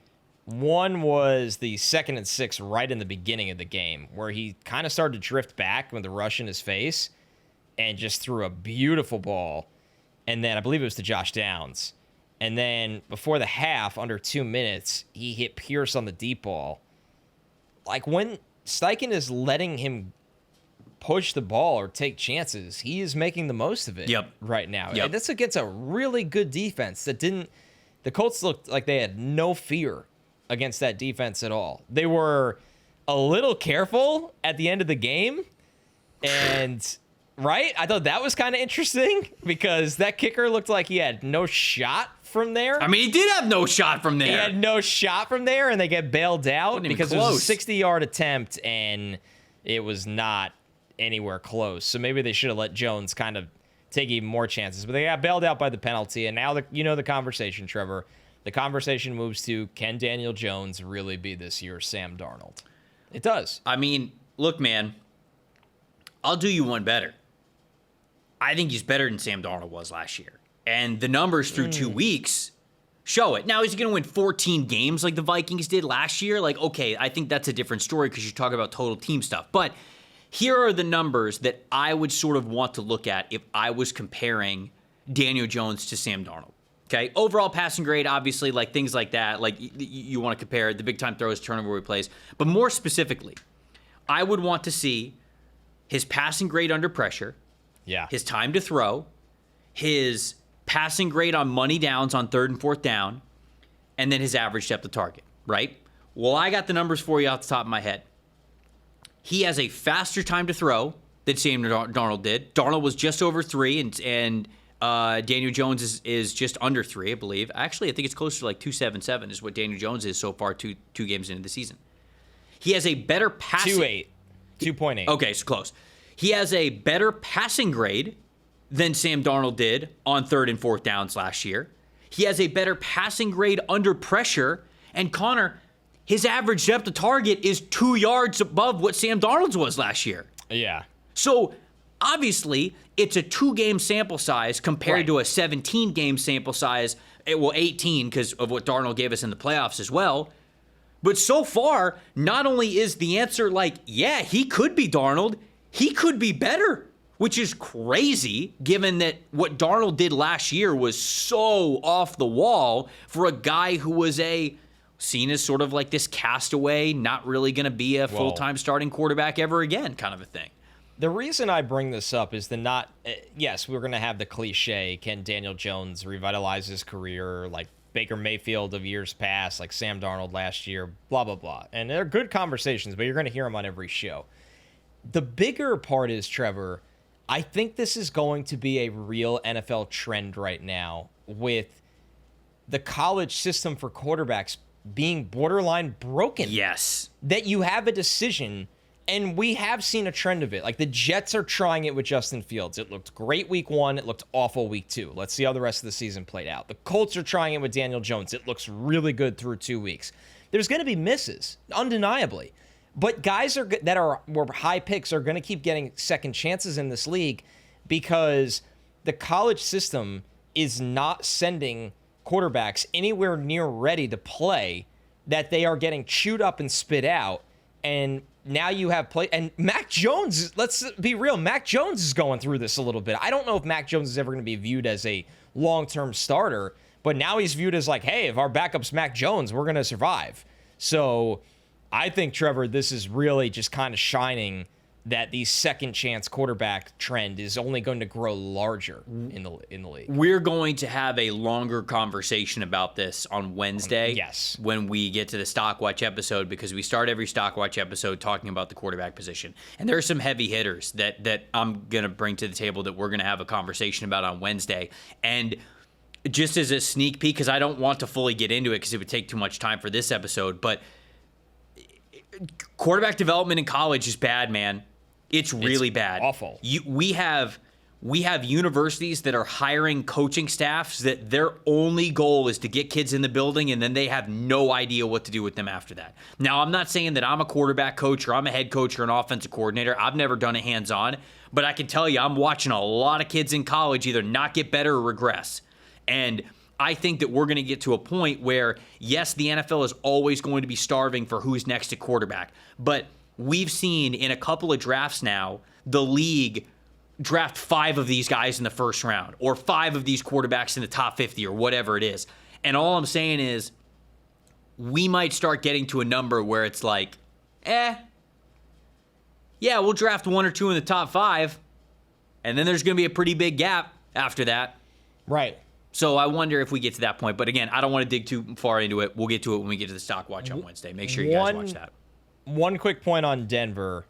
One was the 2nd and 6 right in the beginning of the game, where he kind of started to drift back with the rush in his face and just threw a beautiful ball. And then I believe it was to Josh Downs. And then before the half, under 2 minutes, he hit Pierce on the deep ball. Like, when Steichen is letting him push the ball or take chances, he is making the most of it right now. Yep. And that's against a really good defense that didn't... The Colts looked like they had no fear against that defense at all. They were a little careful at the end of the game. And... Right? I thought that was kind of interesting because that kicker looked like he had no shot from there. I mean, he did have no shot from there. He had no shot from there, and they get bailed out because it was a 60-yard attempt, and it was not anywhere close. So maybe they should have let Jones kind of take even more chances. But they got bailed out by the penalty, and now the conversation, Trevor. The conversation moves to, can Daniel Jones really be this year's Sam Darnold? It does. I mean, look, man, I'll do you one better. I think he's better than Sam Darnold was last year. And the numbers through 2 weeks show it. Now, is he going to win 14 games like the Vikings did last year? Like, okay, I think that's a different story because you're talking about total team stuff. But here are the numbers that I would sort of want to look at if I was comparing Daniel Jones to Sam Darnold. Okay, overall passing grade, obviously, like things like that. Like, you want to compare the big-time throws, turnover replays. But more specifically, I would want to see his passing grade under pressure. Yeah. His time to throw, his passing grade on money downs on 3rd and 4th down, and then his average depth of target, right? Well, I got the numbers for you off the top of my head. He has a faster time to throw than Sam Darnold did. Darnold was just over 3, and Daniel Jones is just under 3, I believe. Actually, I think it's closer to like 2.77 is what Daniel Jones is so far, two games into the season. He has a better passing... 2.8. 2.8. Okay, so close. He has a better passing grade than Sam Darnold did on 3rd and 4th downs last year. He has a better passing grade under pressure. And Connor, his average depth of target is 2 yards above what Sam Darnold's was last year. Yeah. So obviously, it's a 2-game sample size compared to a 17-game sample size. 18 because of what Darnold gave us in the playoffs as well. But so far, not only is the answer yeah, he could be Darnold, he could be better, which is crazy given that what Darnold did last year was so off the wall for a guy who was seen as sort of like this castaway, not really going to be a full-time starting quarterback ever again kind of a thing. The reason I bring this up is yes, we're going to have the cliche, can Daniel Jones revitalize his career like Baker Mayfield of years past, like Sam Darnold last year, blah, blah, blah. And they're good conversations, but you're going to hear them on every show. The bigger part is, Trevor, I think this is going to be a real NFL trend right now with the college system for quarterbacks being borderline broken. Yes. That you have a decision, and we have seen a trend of it. Like the Jets are trying it with Justin Fields. It looked great week 1. It looked awful week 2. Let's see how the rest of the season played out. The Colts are trying it with Daniel Jones. It looks really good through 2 weeks. There's going to be misses, undeniably. But guys were high picks are going to keep getting second chances in this league because the college system is not sending quarterbacks anywhere near ready to play, that they are getting chewed up and spit out. And now you have and Mac Jones, let's be real, Mac Jones is going through this a little bit. I don't know if Mac Jones is ever going to be viewed as a long-term starter, but now he's viewed as like, hey, if our backup's Mac Jones, we're going to survive. So I think, Trevor, this is really just kind of shining that the second chance quarterback trend is only going to grow larger in the league. We're going to have a longer conversation about this on Wednesday. Yes. When we get to the Stock Watch episode, because we start every Stock Watch episode talking about the quarterback position. And there are some heavy hitters that I'm going to bring to the table that we're going to have a conversation about on Wednesday. And just as a sneak peek, because I don't want to fully get into it because it would take too much time for this episode, but quarterback development in college is bad, man. It's really bad. Awful. We have universities that are hiring coaching staffs that their only goal is to get kids in the building, and then they have no idea what to do with them after that. Now, I'm not saying that I'm a quarterback coach or I'm a head coach or an offensive coordinator. I've never done it hands-on, but I can tell you I'm watching a lot of kids in college either not get better or regress. And I think that we're going to get to a point where, yes, the NFL is always going to be starving for who's next at quarterback, but we've seen in a couple of drafts now, the league draft 5 of these guys in the first round or 5 of these quarterbacks in the top 50 or whatever it is. And all I'm saying is we might start getting to a number where it's like, yeah, we'll draft 1 or 2 in the top 5. And then there's going to be a pretty big gap after that. Right. So I wonder if we get to that point. But again, I don't want to dig too far into it. We'll get to it when we get to the Stock Watch on Wednesday. Make sure you guys watch that. One quick point on Denver.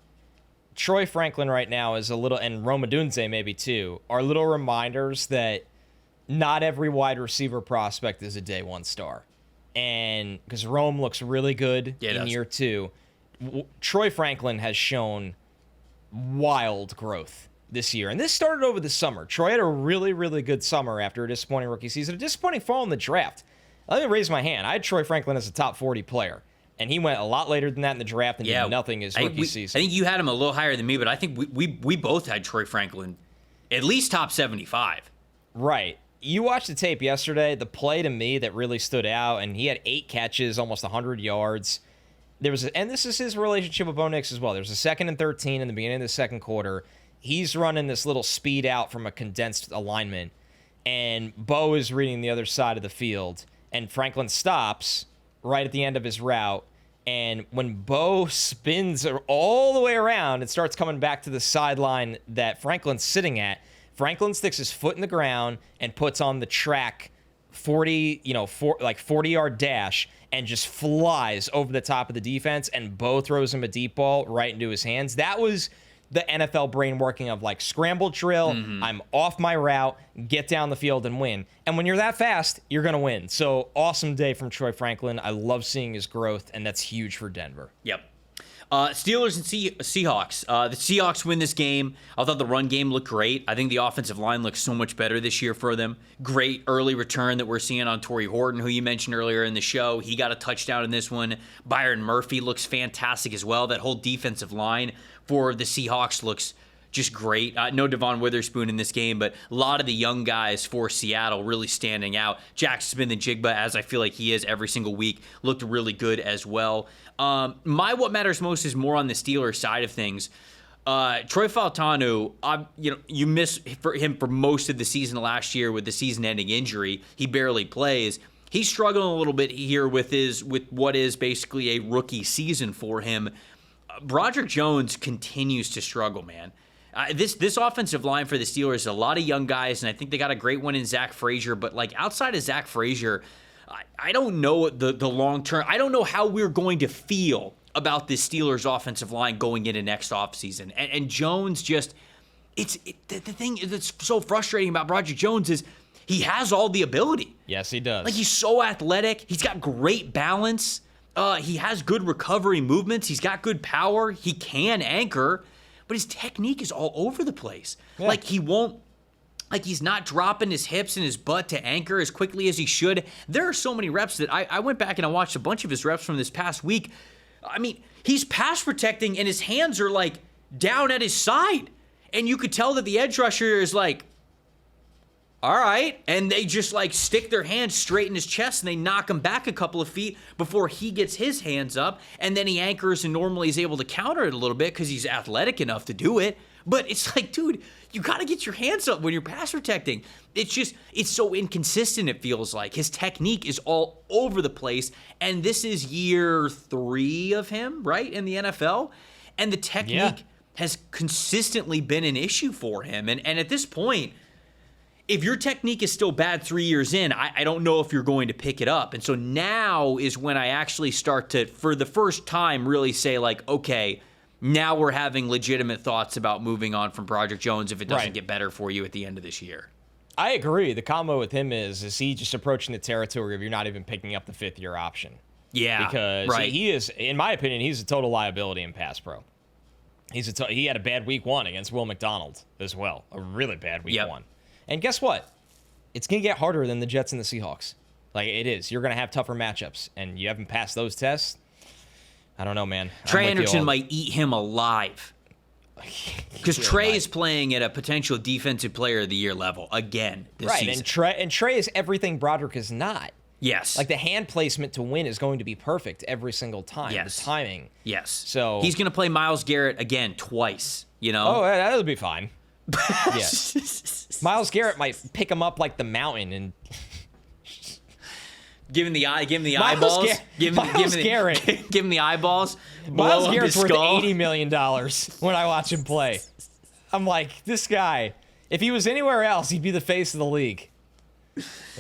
Troy Franklin right now is a little, and Rome Odunze maybe too, are little reminders that not every wide receiver prospect is a day 1 star. And because Rome looks really good in year 2, Troy Franklin has shown wild growth this year. And this started over the summer. Troy had a really, really good summer after a disappointing rookie season, a disappointing fall in the draft. Let me raise my hand. I had Troy Franklin as a top 40 player. And he went a lot later than that in the draft and did nothing his rookie season. I think you had him a little higher than me, but I think we both had Troy Franklin at least top 75. Right. You watched the tape yesterday. The play to me that really stood out, and he had 8 catches, almost 100 yards. And this is his relationship with Bo Nix as well. There's a 2nd and 13 in the beginning of the second quarter. He's running this little speed out from a condensed alignment, and Bo is reading the other side of the field, and Franklin stops right at the end of his route. And when Bo spins all the way around and starts coming back to the sideline that Franklin's sitting at, Franklin sticks his foot in the ground and puts on the track 40-yard dash and just flies over the top of the defense, and Bo throws him a deep ball right into his hands. That was the NFL brain working of like scramble drill. I'm off my route, get down the field and win. And when you're that fast, you're going to win. So awesome day from Troy Franklin. I love seeing his growth, and that's huge for Denver. Yep. Steelers and Seahawks. The Seahawks win this game. I thought the run game looked great. I think the offensive line looks so much better this year for them. Great early return that we're seeing on Torrey Horton, who you mentioned earlier in the show. He got a touchdown in this one. Byron Murphy looks fantastic as well. That whole defensive line for the Seahawks looks just great. No Devon Witherspoon in this game, but a lot of the young guys for Seattle really standing out. Jackson Smith-Njigba, as I feel like he is every single week, looked really good as well. What matters most is more on the Steelers side of things. Troy Fautanu, you miss him for most of the season last year with the season-ending injury. He barely plays. He's struggling a little bit here with what is basically a rookie season for him. Broderick Jones continues to struggle, man. This offensive line for the Steelers is a lot of young guys, and I think they got a great one in Zach Frazier. But like outside of Zach Frazier, I don't know the long term. I don't know how we're going to feel about this Steelers offensive line going into next offseason. And Jones just, the thing that's so frustrating about Broderick Jones is he has all the ability. Yes, he does. Like he's so athletic. He's got great balance. He has good recovery movements. He's got good power. He can anchor. But his technique is all over the place. Yeah. He's not dropping his hips and his butt to anchor as quickly as he should. There are so many reps that I went back and I watched a bunch of his reps from this past week. I mean, he's pass protecting and his hands are like down at his side. And you could tell that the edge rusher is like, all right. And they just like stick their hands straight in his chest and they knock him back a couple of feet before he gets his hands up. And then he anchors and normally is able to counter it a little bit because he's athletic enough to do it. But it's like, dude, you got to get your hands up when you're pass protecting. It's so inconsistent, it feels like. His technique is all over the place. And this is year 3 of him, right, in the NFL. And the technique has consistently been an issue for him. And at this point, if your technique is still bad 3 years in, I don't know if you're going to pick it up. And so now is when I actually start to, for the first time, really say like, okay, now we're having legitimate thoughts about moving on from Broderick Jones if it doesn't get better for you at the end of this year. I agree. The combo with him is he just approaching the territory of you're not even picking up the 5th-year option. Yeah, because he is, in my opinion, he's a total liability in pass pro. He had a bad week 1 against Will McDonald as well, a really bad week 1. And guess what? It's going to get harder than the Jets and the Seahawks. Like, it is. You're going to have tougher matchups, and you haven't passed those tests. I don't know, man. Trey Anderson might eat him alive. Because Trey is playing at a potential defensive player of the year level again this season. And Trey is everything Broderick is not. Yes. Like, the hand placement to win is going to be perfect every single time. Yes. The timing. Yes. So he's going to play Myles Garrett again twice, you know? Oh, that'll be fine. Yeah. Myles Garrett might pick him up like the mountain and give him the eyeballs. Give him the eyeballs. Myles Garrett's worth $80 million when I watch him play. I'm like, this guy, if he was anywhere else, he'd be the face of the league.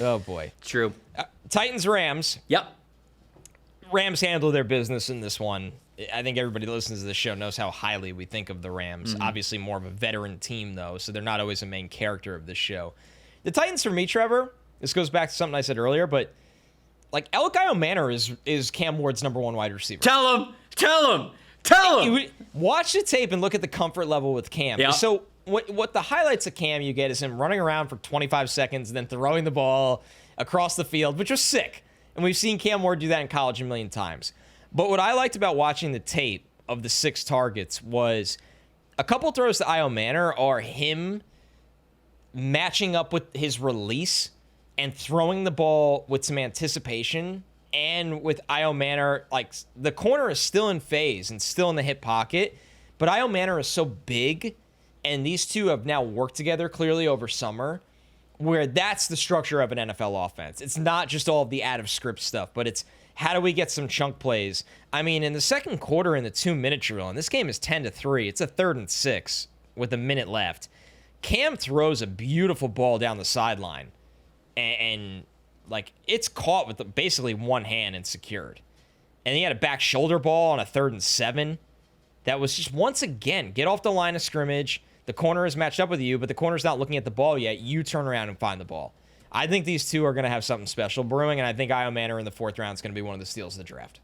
Oh boy. True. Titans Rams. Yep. Rams handled their business in this one. I think everybody that listens to this show knows how highly we think of the Rams. Mm-hmm. Obviously more of a veteran team, though, so they're not always a main character of this show. The Titans, for me, Trevor, this goes back to something I said earlier, but like Elkayo Manor is Cam Ward's number 1 wide receiver. Tell him. Watch the tape and look at the comfort level with Cam. Yeah. So what the highlights of Cam you get is him running around for 25 seconds and then throwing the ball across the field, which was sick. And we've seen Cam Ward do that in college a million times. But what I liked about watching the tape of the 6 targets was a couple throws to Io Manor are him matching up with his release and throwing the ball with some anticipation. And with Io Manor, like the corner is still in phase and still in the hip pocket, but Io Manor is so big, and these two have now worked together clearly over summer, where that's the structure of an NFL offense. It's not just all of the out-of-script stuff, but it's how do we get some chunk plays? I mean, in the second quarter in the 2-minute drill, and this game is 10-3, it's a 3rd and 6 with a minute left. Cam throws a beautiful ball down the sideline, and like it's caught with basically one hand and secured. And he had a back shoulder ball on a 3rd and 7. That was just, once again, get off the line of scrimmage. The corner is matched up with you, but the corner's not looking at the ball yet. You turn around and find the ball. I think these two are going to have something special brewing, and I think Io Manor in the 4th round is going to be one of the steals of the draft.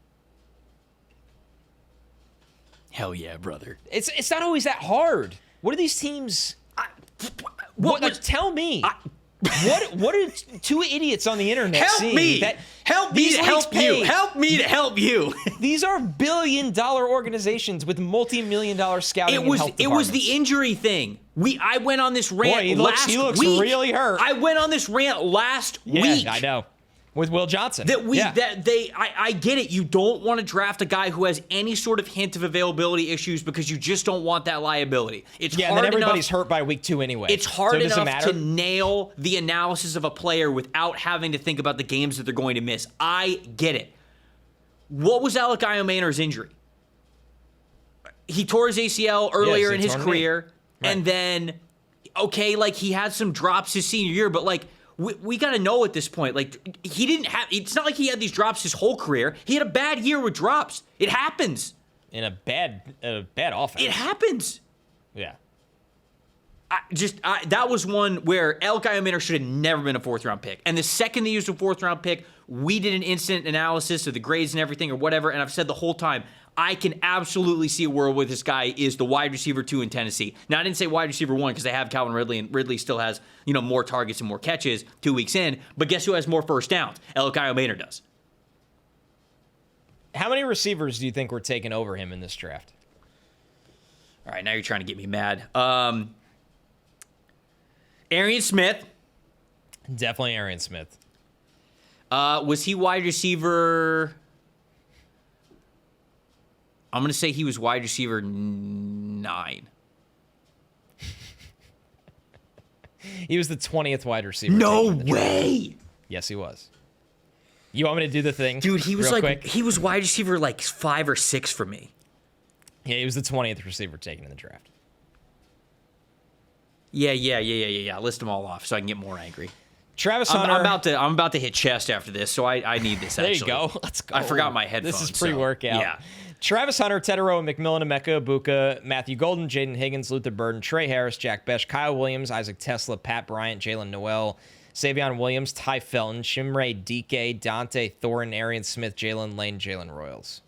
Hell yeah, brother. It's not always that hard. What are these teams? Tell me. What are two idiots on the internet help seeing? Me. Help me to help you. Help me to help you. These are billion-dollar organizations with multi-million-dollar scouting and health departments. It was the injury thing. I went on this rant he last week. Looks really hurt. I went on this rant last week. Yeah, I know. With Will Johnson. I get it. You don't want to draft a guy who has any sort of hint of availability issues because you just don't want that liability. It's hard and then everybody's hurt by week 2 anyway. It's hard enough to nail the analysis of a player without having to think about the games that they're going to miss. I get it. What was Alec Maynard's injury? He tore his ACL earlier in his career, and then, he had some drops his senior year, but we got to know at this point, he didn't have, it's not like he had these drops his whole career. He had a bad year with drops. It happens. In a bad offense. It happens. Yeah. That was one where Alec Maynard should have never been a 4th-round pick. And the second they used a 4th-round pick, we did an instant analysis of the grades and everything or whatever, and I've said the whole time, I can absolutely see a world where this guy is the wide receiver 2 in Tennessee. Now, I didn't say wide receiver 1 because they have Calvin Ridley, and Ridley still has, more targets and more catches 2 weeks in. But guess who has more first downs? Alec Maynard does. How many receivers do you think were taken over him in this draft? All right, now you're trying to get me mad. Arian Smith. Definitely Arian Smith. Was he wide receiver... I'm going to say he was wide receiver 9. He was the 20th wide receiver. No way. Yes, he was. You want me to do the thing? Dude, he was quick? He was wide receiver 5 or 6 for me. Yeah, he was the 20th receiver taken in the draft. Yeah. List them all off so I can get more angry. Travis Hunter. I'm about to hit chest after this, so I need this. There actually. You go. Let's go. I forgot my headphones. This is pre-workout. Yeah. Travis Hunter, Tedero, McMillan, Emeka, Ibuka, Matthew Golden, Jaden Higgins, Luther Burden, Trey Harris, Jack Besh, Kyle Williams, Isaac Tesla, Pat Bryant, Jalen Noel, Savion Williams, Ty Felton, Shimray, DK, Dante Thornton, Arian Smith, Jalen Lane, Jalen Royals.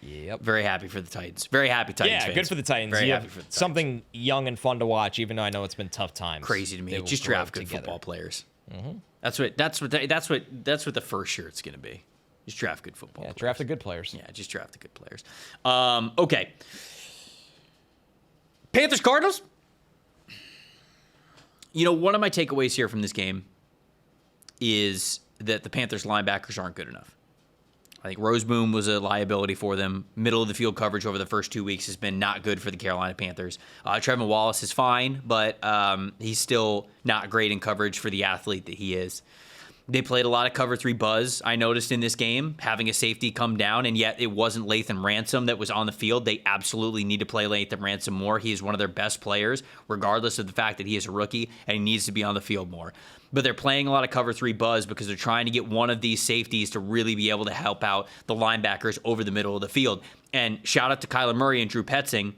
Yep. Very happy for the Titans. Very happy Titans fans. Good for the Titans. Very happy for the Titans. Something young and fun to watch, even though I know it's been tough times. Crazy to me. Just draft good football players. Mm-hmm. That's what the first shirt's going to be. Just draft good football players. Draft the good players. Yeah, just draft the good players. Okay. Panthers Cardinals. One of my takeaways here from this game is that the Panthers linebackers aren't good enough. I think Roseboom was a liability for them. Middle of the field coverage over the first 2 weeks has been not good for the Carolina Panthers. Trevor Wallace is fine, but he's still not great in coverage for the athlete that he is. They played a lot of cover 3 buzz, I noticed in this game, having a safety come down, and yet it wasn't Lathan Ransom that was on the field. They absolutely need to play Lathan Ransom more. He is one of their best players, regardless of the fact that he is a rookie, and he needs to be on the field more. But they're playing a lot of cover 3 buzz because they're trying to get one of these safeties to really be able to help out the linebackers over the middle of the field. And shout out to Kyler Murray and Drew Petzing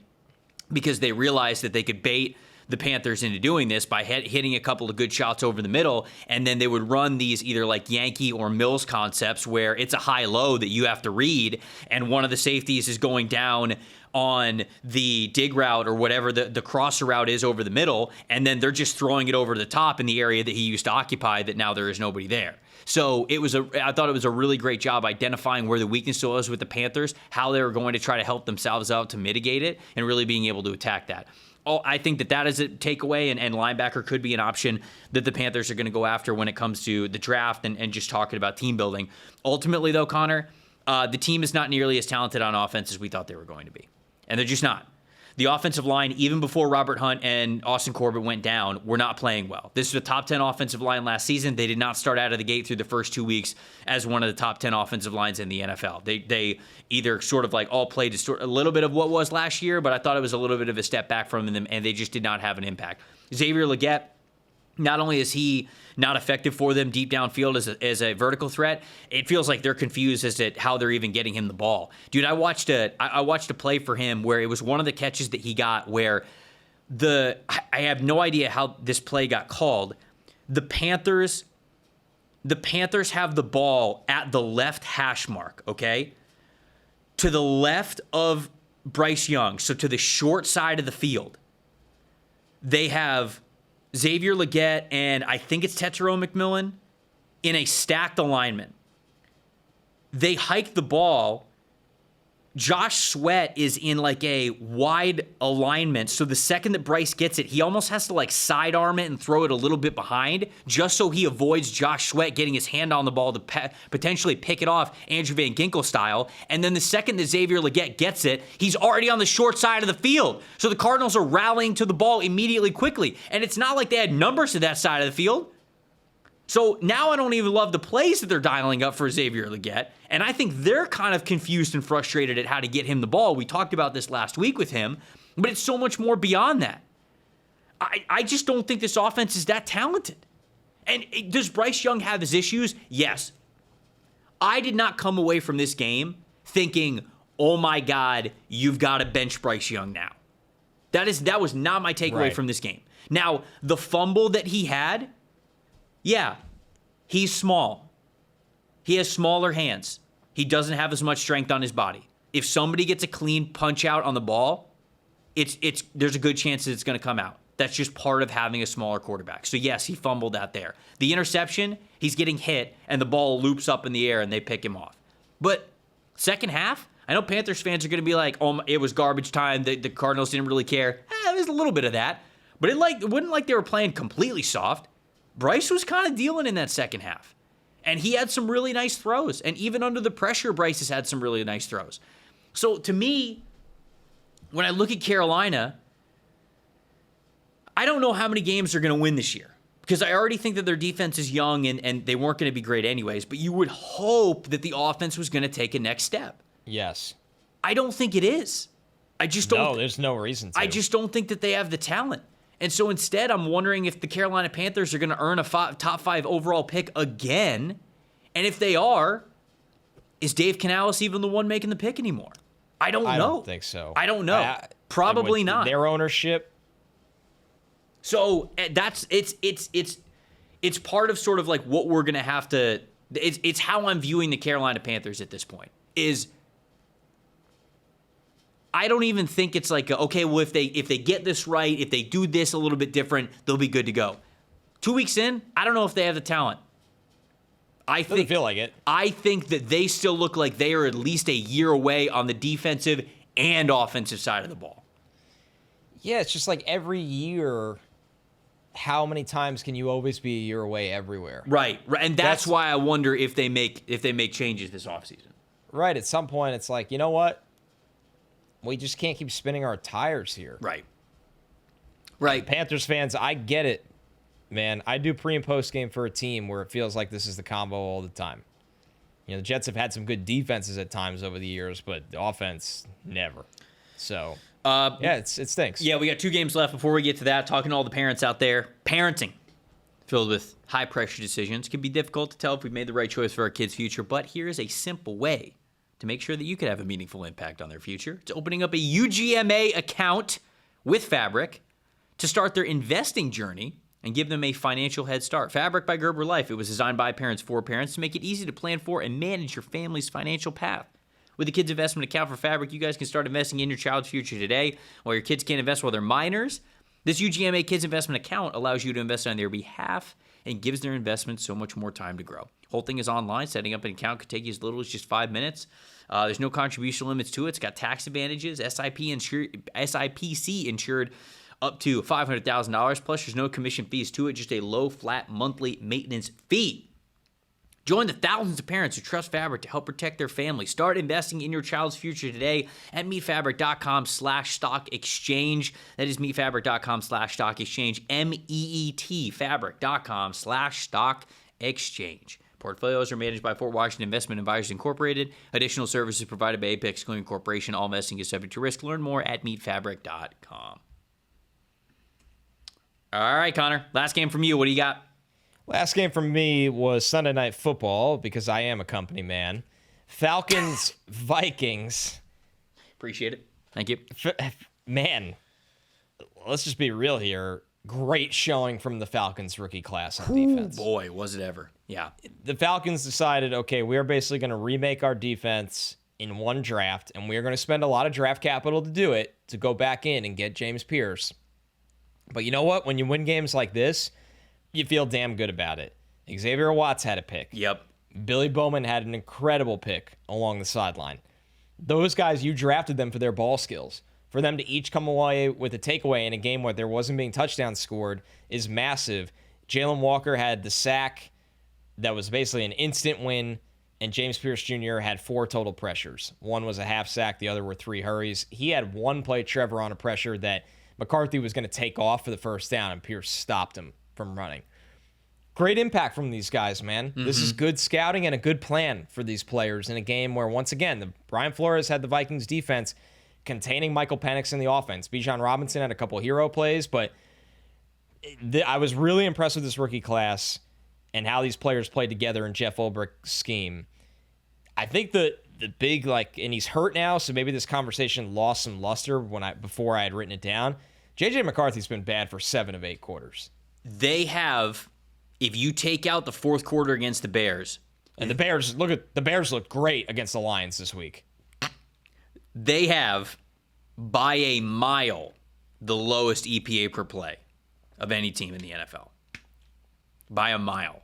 because they realized that they could bait the Panthers into doing this by hitting a couple of good shots over the middle, and then they would run these either like Yankee or Mills concepts where it's a high-low that you have to read, and one of the safeties is going down on the dig route or whatever the crosser route is over the middle, and then they're just throwing it over the top in the area that he used to occupy that now there is nobody there. So I thought it was a really great job identifying where the weakness was with the Panthers, how they were going to try to help themselves out to mitigate it, and really being able to attack that. I think that is a takeaway, and linebacker could be an option that the Panthers are going to go after when it comes to the draft and just talking about team building. Ultimately, though, Connor, the team is not nearly as talented on offense as we thought they were going to be. And they're just not. The offensive line, even before Robert Hunt and Austin Corbett went down, were not playing well. This was a top 10 offensive line last season. They did not start out of the gate through the first 2 weeks as one of the top 10 offensive lines in the NFL. They either sort of all played a little bit of what was last year, but I thought it was a little bit of a step back from them, and they just did not have an impact. Xavier Legette, not only is he not effective for them deep downfield as a vertical threat, it feels like they're confused as to how they're even getting him the ball. Dude, I watched a play for him where it was one of the catches that he got where I have no idea how this play got called. The Panthers the Panthers have the ball at the left hash mark, okay? To the left of Bryce Young, so to the short side of the field. They have Xavier Legette and I think it's Tetairoa McMillan in a stacked alignment. They hike the ball. Josh Sweat is in like a wide alignment. So the second that Bryce gets it, he almost has to like sidearm it and throw it a little bit behind just so he avoids Josh Sweat getting his hand on the ball to potentially pick it off Andrew Van Ginkel style. And then the second that Xavier Legette gets it, he's already on the short side of the field. So the Cardinals are rallying to the ball immediately quickly. And it's not like they had numbers to that side of the field. So now I don't even love the plays that they're dialing up for Xavier Legette. And I think they're kind of confused and frustrated at how to get him the ball. We talked about this last week with him, but it's so much more beyond that. I just don't think this offense is that talented. And does Bryce Young have his issues? Yes. I did not come away from this game thinking, oh my God, you've got to bench Bryce Young now. That was not my takeaway from this game. Now, the fumble that he had, yeah, he's small. He has smaller hands. He doesn't have as much strength on his body. If somebody gets a clean punch out on the ball, there's a good chance that it's going to come out. That's just part of having a smaller quarterback. So yes, he fumbled out there. The interception, he's getting hit, and the ball loops up in the air, and they pick him off. But second half, I know Panthers fans are going to be like, oh, it was garbage time. The Cardinals didn't really care. There's a little bit of that. But it wasn't like they were playing completely soft. Bryce was kind of dealing in that second half. And he had some really nice throws. And even under the pressure, Bryce has had some really nice throws. So to me, when I look at Carolina, I don't know how many games they're going to win this year. Because I already think that their defense is young and they weren't going to be great anyways. But you would hope that the offense was going to take a next step. Yes. I don't think it is. I just don't. No, there's no reason to. I just don't think that they have the talent. And so instead, I'm wondering if the Carolina Panthers are going to earn a top 5 overall pick again. And if they are, is Dave Canales even the one making the pick anymore? I don't know. I don't think so. I don't know. Probably not. Their ownership. So it's part of sort of like what we're going to have to. It's how I'm viewing the Carolina Panthers at this point. Is I don't even think it's like, okay, well, if they get this right, if they do this a little bit different, they'll be good to go. 2 weeks in, I don't know if they have the talent. Doesn't feel like it. I think that they still look like they are at least a year away on the defensive and offensive side of the ball. Yeah, it's just like every year, how many times can you always be a year away everywhere? Right. And that's why I wonder if they make changes this offseason. Right. At some point, it's like, you know what? We just can't keep spinning our tires here. Right. Panthers fans, I get it, man. I do pre and post game for a team where it feels like this is the combo all the time. You know, the Jets have had some good defenses at times over the years, but the offense, never. So, yeah, it stinks. Yeah, we got 2 games left before we get to that. Talking to all the parents out there. Parenting, filled with high-pressure decisions, can be difficult to tell if we've made the right choice for our kids' future, but here's a simple way to make sure that you could have a meaningful impact on their future. It's opening up a UGMA account with Fabric to start their investing journey and give them a financial head start. Fabric by Gerber Life. It was designed by parents for parents to make it easy to plan for and manage your family's financial path. With the Kids Investment Account for Fabric, you guys can start investing in your child's future today. While your kids can't invest while they're minors, this UGMA Kids Investment Account allows you to invest on their behalf and gives their investments so much more time to grow. Whole thing is online. Setting up an account could take you as little as just 5 minutes. There's no contribution limits to it. It's got tax advantages, SIPC insured up to $500,000. Plus, there's no commission fees to it, just a low, flat monthly maintenance fee. Join the thousands of parents who trust Fabric to help protect their family. Start investing in your child's future today at meetfabric.com/stock exchange. That is meetfabric.com/stock exchange. MEET fabric.com/stock exchange. Portfolios are managed by Fort Washington Investment Advisors Incorporated. Additional services provided by Apex Excluding Corporation. All investing is subject to risk. Learn more at meetfabric.com. All right, Connor. Last game from you. What do you got? Last game from me was Sunday Night Football because I am a company man. Falcons, Vikings. Appreciate it. Thank you. Man, let's just be real here. Great showing from the Falcons rookie class on defense. Boy, was it ever. Yeah. The Falcons decided, okay, we are basically going to remake our defense in one draft, and we are going to spend a lot of draft capital to do it, to go back in and get James Pierce. But you know what? When you win games like this, you feel damn good about it. Xavier Watts had a pick. Yep. Billy Bowman had an incredible pick along the sideline. Those guys, you drafted them for their ball skills. For them to each come away with a takeaway in a game where there wasn't being touchdowns scored is massive. Jalen Walker had the sack that was basically an instant win, and James Pierce Jr. had 4 total pressures. One was a half sack, the other were 3 hurries. He had one play, Trevor, on a pressure that McCarthy was going to take off for the first down, and Pierce stopped him from running. Great impact from these guys, man. Mm-hmm. This is good scouting and a good plan for these players in a game where, once again, Brian Flores had the Vikings defense containing Michael Penix in the offense. Bijan Robinson had a couple hero plays, but I was really impressed with this rookie class and how these players played together in Jeff Ulbricht's scheme. I think the big, and he's hurt now, so maybe this conversation lost some luster before I had written it down. J.J. McCarthy's been bad for 7 of 8 quarters. They have, if you take out the fourth quarter against the Bears. And the Bears looked great against the Lions this week. They have, by a mile, the lowest EPA per play of any team in the NFL. By a mile.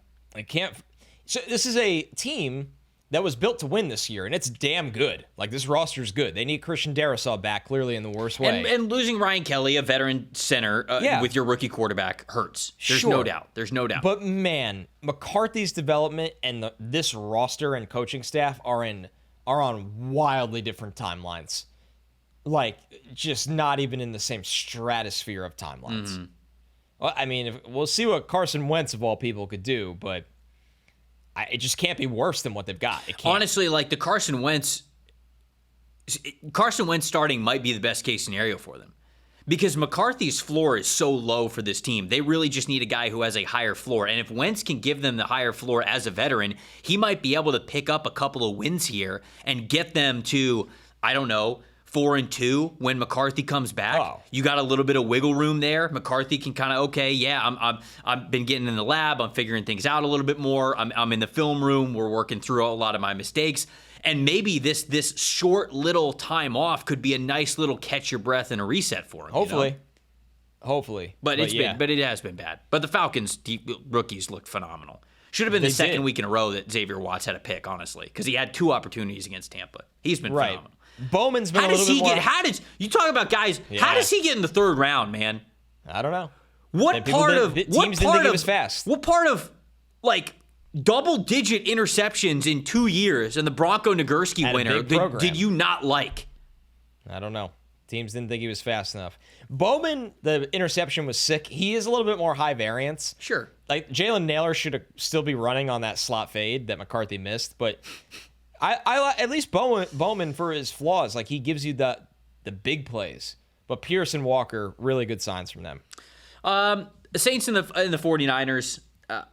So this is a team that was built to win this year, and it's damn good. This roster's good. They need Christian Darrisaw back, clearly in the worst way. And losing Ryan Kelly, a veteran center, with your rookie quarterback, hurts. There's no doubt. There's no doubt. But, man, McCarthy's development and this roster and coaching staff are on wildly different timelines. Just not even in the same stratosphere of timelines. Mm-hmm. Well, I mean, we'll see what Carson Wentz, of all people, could do, but it just can't be worse than what they've got. It can't. Honestly, the Carson Wentz starting might be the best case scenario for them. Because McCarthy's floor is so low for this team. They really just need a guy who has a higher floor. And if Wentz can give them the higher floor as a veteran, he might be able to pick up a couple of wins here and get them to, 4-2 when McCarthy comes back. Oh. You got a little bit of wiggle room there. McCarthy can kind of, I've been getting in the lab. I'm figuring things out a little bit more. I'm in the film room. We're working through a lot of my mistakes. And maybe this short little time off could be a nice little catch your breath and a reset for him. Hopefully. Hopefully. But it has been bad. But the Falcons rookies looked phenomenal. Should have been the second week in a row that Xavier Watts had a pick, honestly, because he had 2 opportunities against Tampa. He's been phenomenal. Bowman's been a little bit more. You talk about guys, how does he get in the 3rd round, man? I don't know. What part of double-digit interceptions in 2 years and the Bronco Nagurski winner did you not like? I don't know. Teams didn't think he was fast enough. Bowman, the interception was sick. He is a little bit more high variance. Sure. Jalen Naylor should still be running on that slot fade that McCarthy missed, but I at least Bowman for his flaws. He gives you the big plays. But Pierce and Walker, really good signs from them. The Saints and the 49ers, I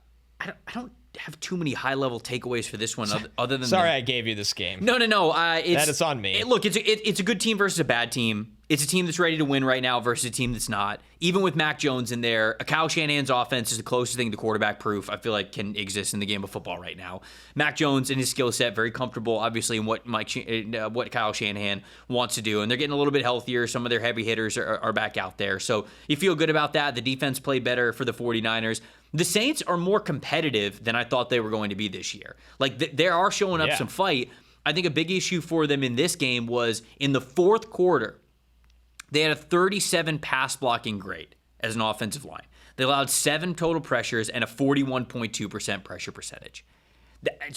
don't have too many high-level takeaways for this one other than... Sorry I gave you this game. No. It's on me. Look, it's a good team versus a bad team. It's a team that's ready to win right now versus a team that's not. Even with Mac Jones in there, Kyle Shanahan's offense is the closest thing to quarterback-proof I feel like can exist in the game of football right now. Mac Jones and his skill set, very comfortable, obviously, in what Kyle Shanahan wants to do. And they're getting a little bit healthier. Some of their heavy hitters are back out there. So you feel good about that. The defense played better for the 49ers. The Saints are more competitive than I thought they were going to be this year. They are showing up some fight. I think a big issue for them in this game was in the 4th quarter, they had a 37 pass blocking grade as an offensive line. They allowed 7 total pressures and a 41.2% pressure percentage. I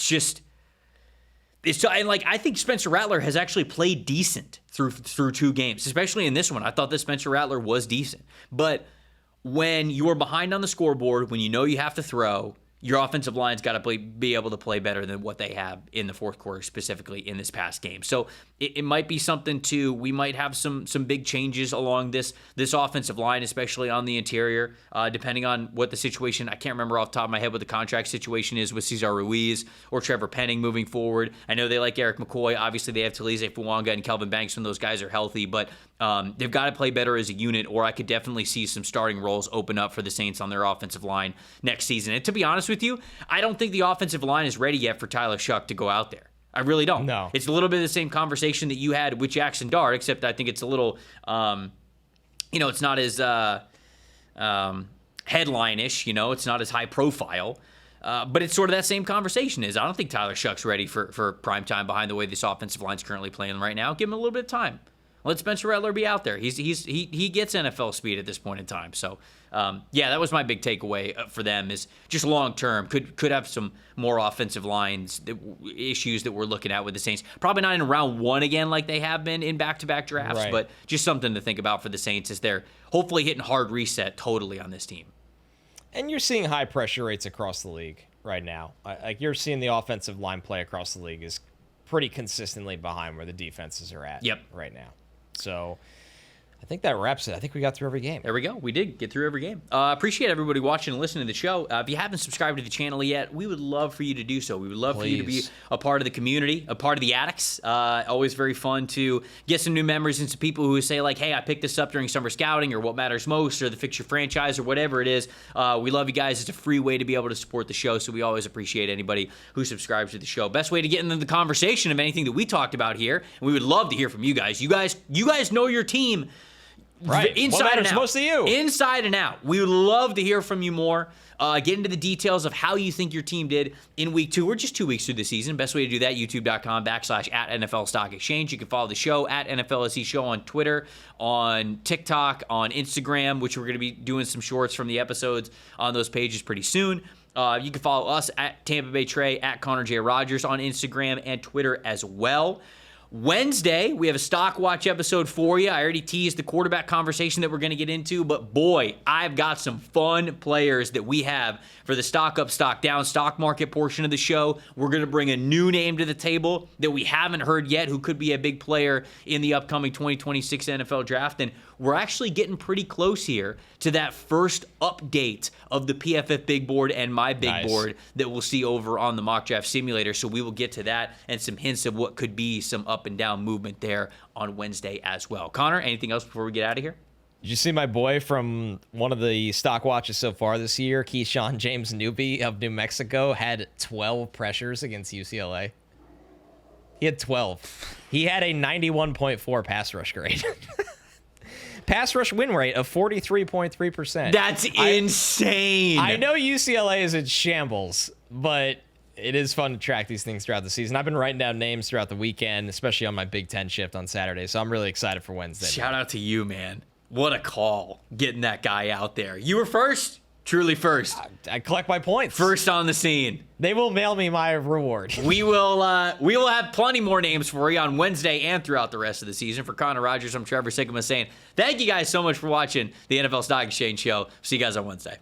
think Spencer Rattler has actually played decent through 2 games, especially in this one. I thought that Spencer Rattler was decent. But when you are behind on the scoreboard, when you know you have to throw, your offensive line's got to be able to play better than what they have in the fourth quarter, specifically in this past game. So it might be something we might have some big changes along this offensive line, especially on the interior, depending on what the situation. I can't remember off the top of my head what the contract situation is with Cesar Ruiz or Trevor Penning moving forward. I know they like Eric McCoy. Obviously, they have Talize Fuanga and Kelvin Banks when those guys are healthy, but they've got to play better as a unit, or I could definitely see some starting roles open up for the Saints on their offensive line next season. And to be honest with you, I don't think the offensive line is ready yet for Tyler Shuck to go out there. I really don't. No. It's a little bit of the same conversation that you had with Jackson Dart, except I think it's a little, it's not as headline-ish, it's not as high profile. But it's sort of that same conversation I don't think Tyler Shuck's ready for prime time behind the way this offensive line's currently playing right now. Give him a little bit of time. Let Spencer Rattler be out there. He gets NFL speed at this point in time. So, that was my big takeaway for them is just long-term. Could have some more offensive lines issues that we're looking at with the Saints. Probably not in round one again like they have been in back-to-back drafts, right. But just something to think about for the Saints as they're hopefully hitting hard reset totally on this team. And you're seeing high pressure rates across the league right now. Like you're seeing the offensive line play across the league is pretty consistently behind where the defenses are at right now. So I think that wraps it. I think we got through every game. There we go. We did get through every game. Appreciate everybody watching and listening to the show. If you haven't subscribed to the channel yet, we would love for you to do so. We would love for you to be a part of the community, a part of the addicts. Always very fun to get some new members and some people who say like, hey, I picked this up during summer scouting or what matters most or the Fix Your Franchise or whatever it is. We love you guys. It's a free way to be able to support the show, so we always appreciate anybody who subscribes to the show. Best way to get into the conversation of anything that we talked about here, and we would love to hear from you guys. You guys know your team. Right. Inside and out. Most of you. Inside and out. We would love to hear from you more. Get into the details of how you think your team did in week 2. We're just 2 weeks through the season. Best way to do that, youtube.com/@NFL Stock Exchange. You can follow the show at NFLSE Show on Twitter, on TikTok, on Instagram, which we're going to be doing some shorts from the episodes on those pages pretty soon. You can follow us at Tampa Bay Trey, at Connor J. Rogers on Instagram and Twitter as well. Wednesday, we have a Stock Watch episode for you. I already teased the quarterback conversation that we're going to get into, but boy, I've got some fun players that we have for the stock up, stock down, stock market portion of the show. We're going to bring a new name to the table that we haven't heard yet who could be a big player in the upcoming 2026 NFL Draft, and we're actually getting pretty close here to that first update of the PFF Big Board and my Big Board that we'll see over on the Mock Draft Simulator. So we will get to that and some hints of what could be some up and down movement there on Wednesday as well. Connor, anything else before we get out of here? Did you see my boy from one of the stock watches so far this year, Keyshawn James Newby of New Mexico, had 12 pressures against UCLA? He had 12. He had a 91.4 pass rush grade. Pass rush win rate of 43.3%. That's insane. I know UCLA is in shambles, but it is fun to track these things throughout the season. I've been writing down names throughout the weekend, especially on my Big Ten shift on Saturday, so I'm really excited for Wednesday. Shout out to you, man. What a call, getting that guy out there. You were first. Truly first. I collect my points. First on the scene. They will mail me my reward. We will have plenty more names for you on Wednesday and throughout the rest of the season. For Connor Rogers, I'm Trevor Sikkema saying thank you guys so much for watching the NFL Stock Exchange Show. See you guys on Wednesday.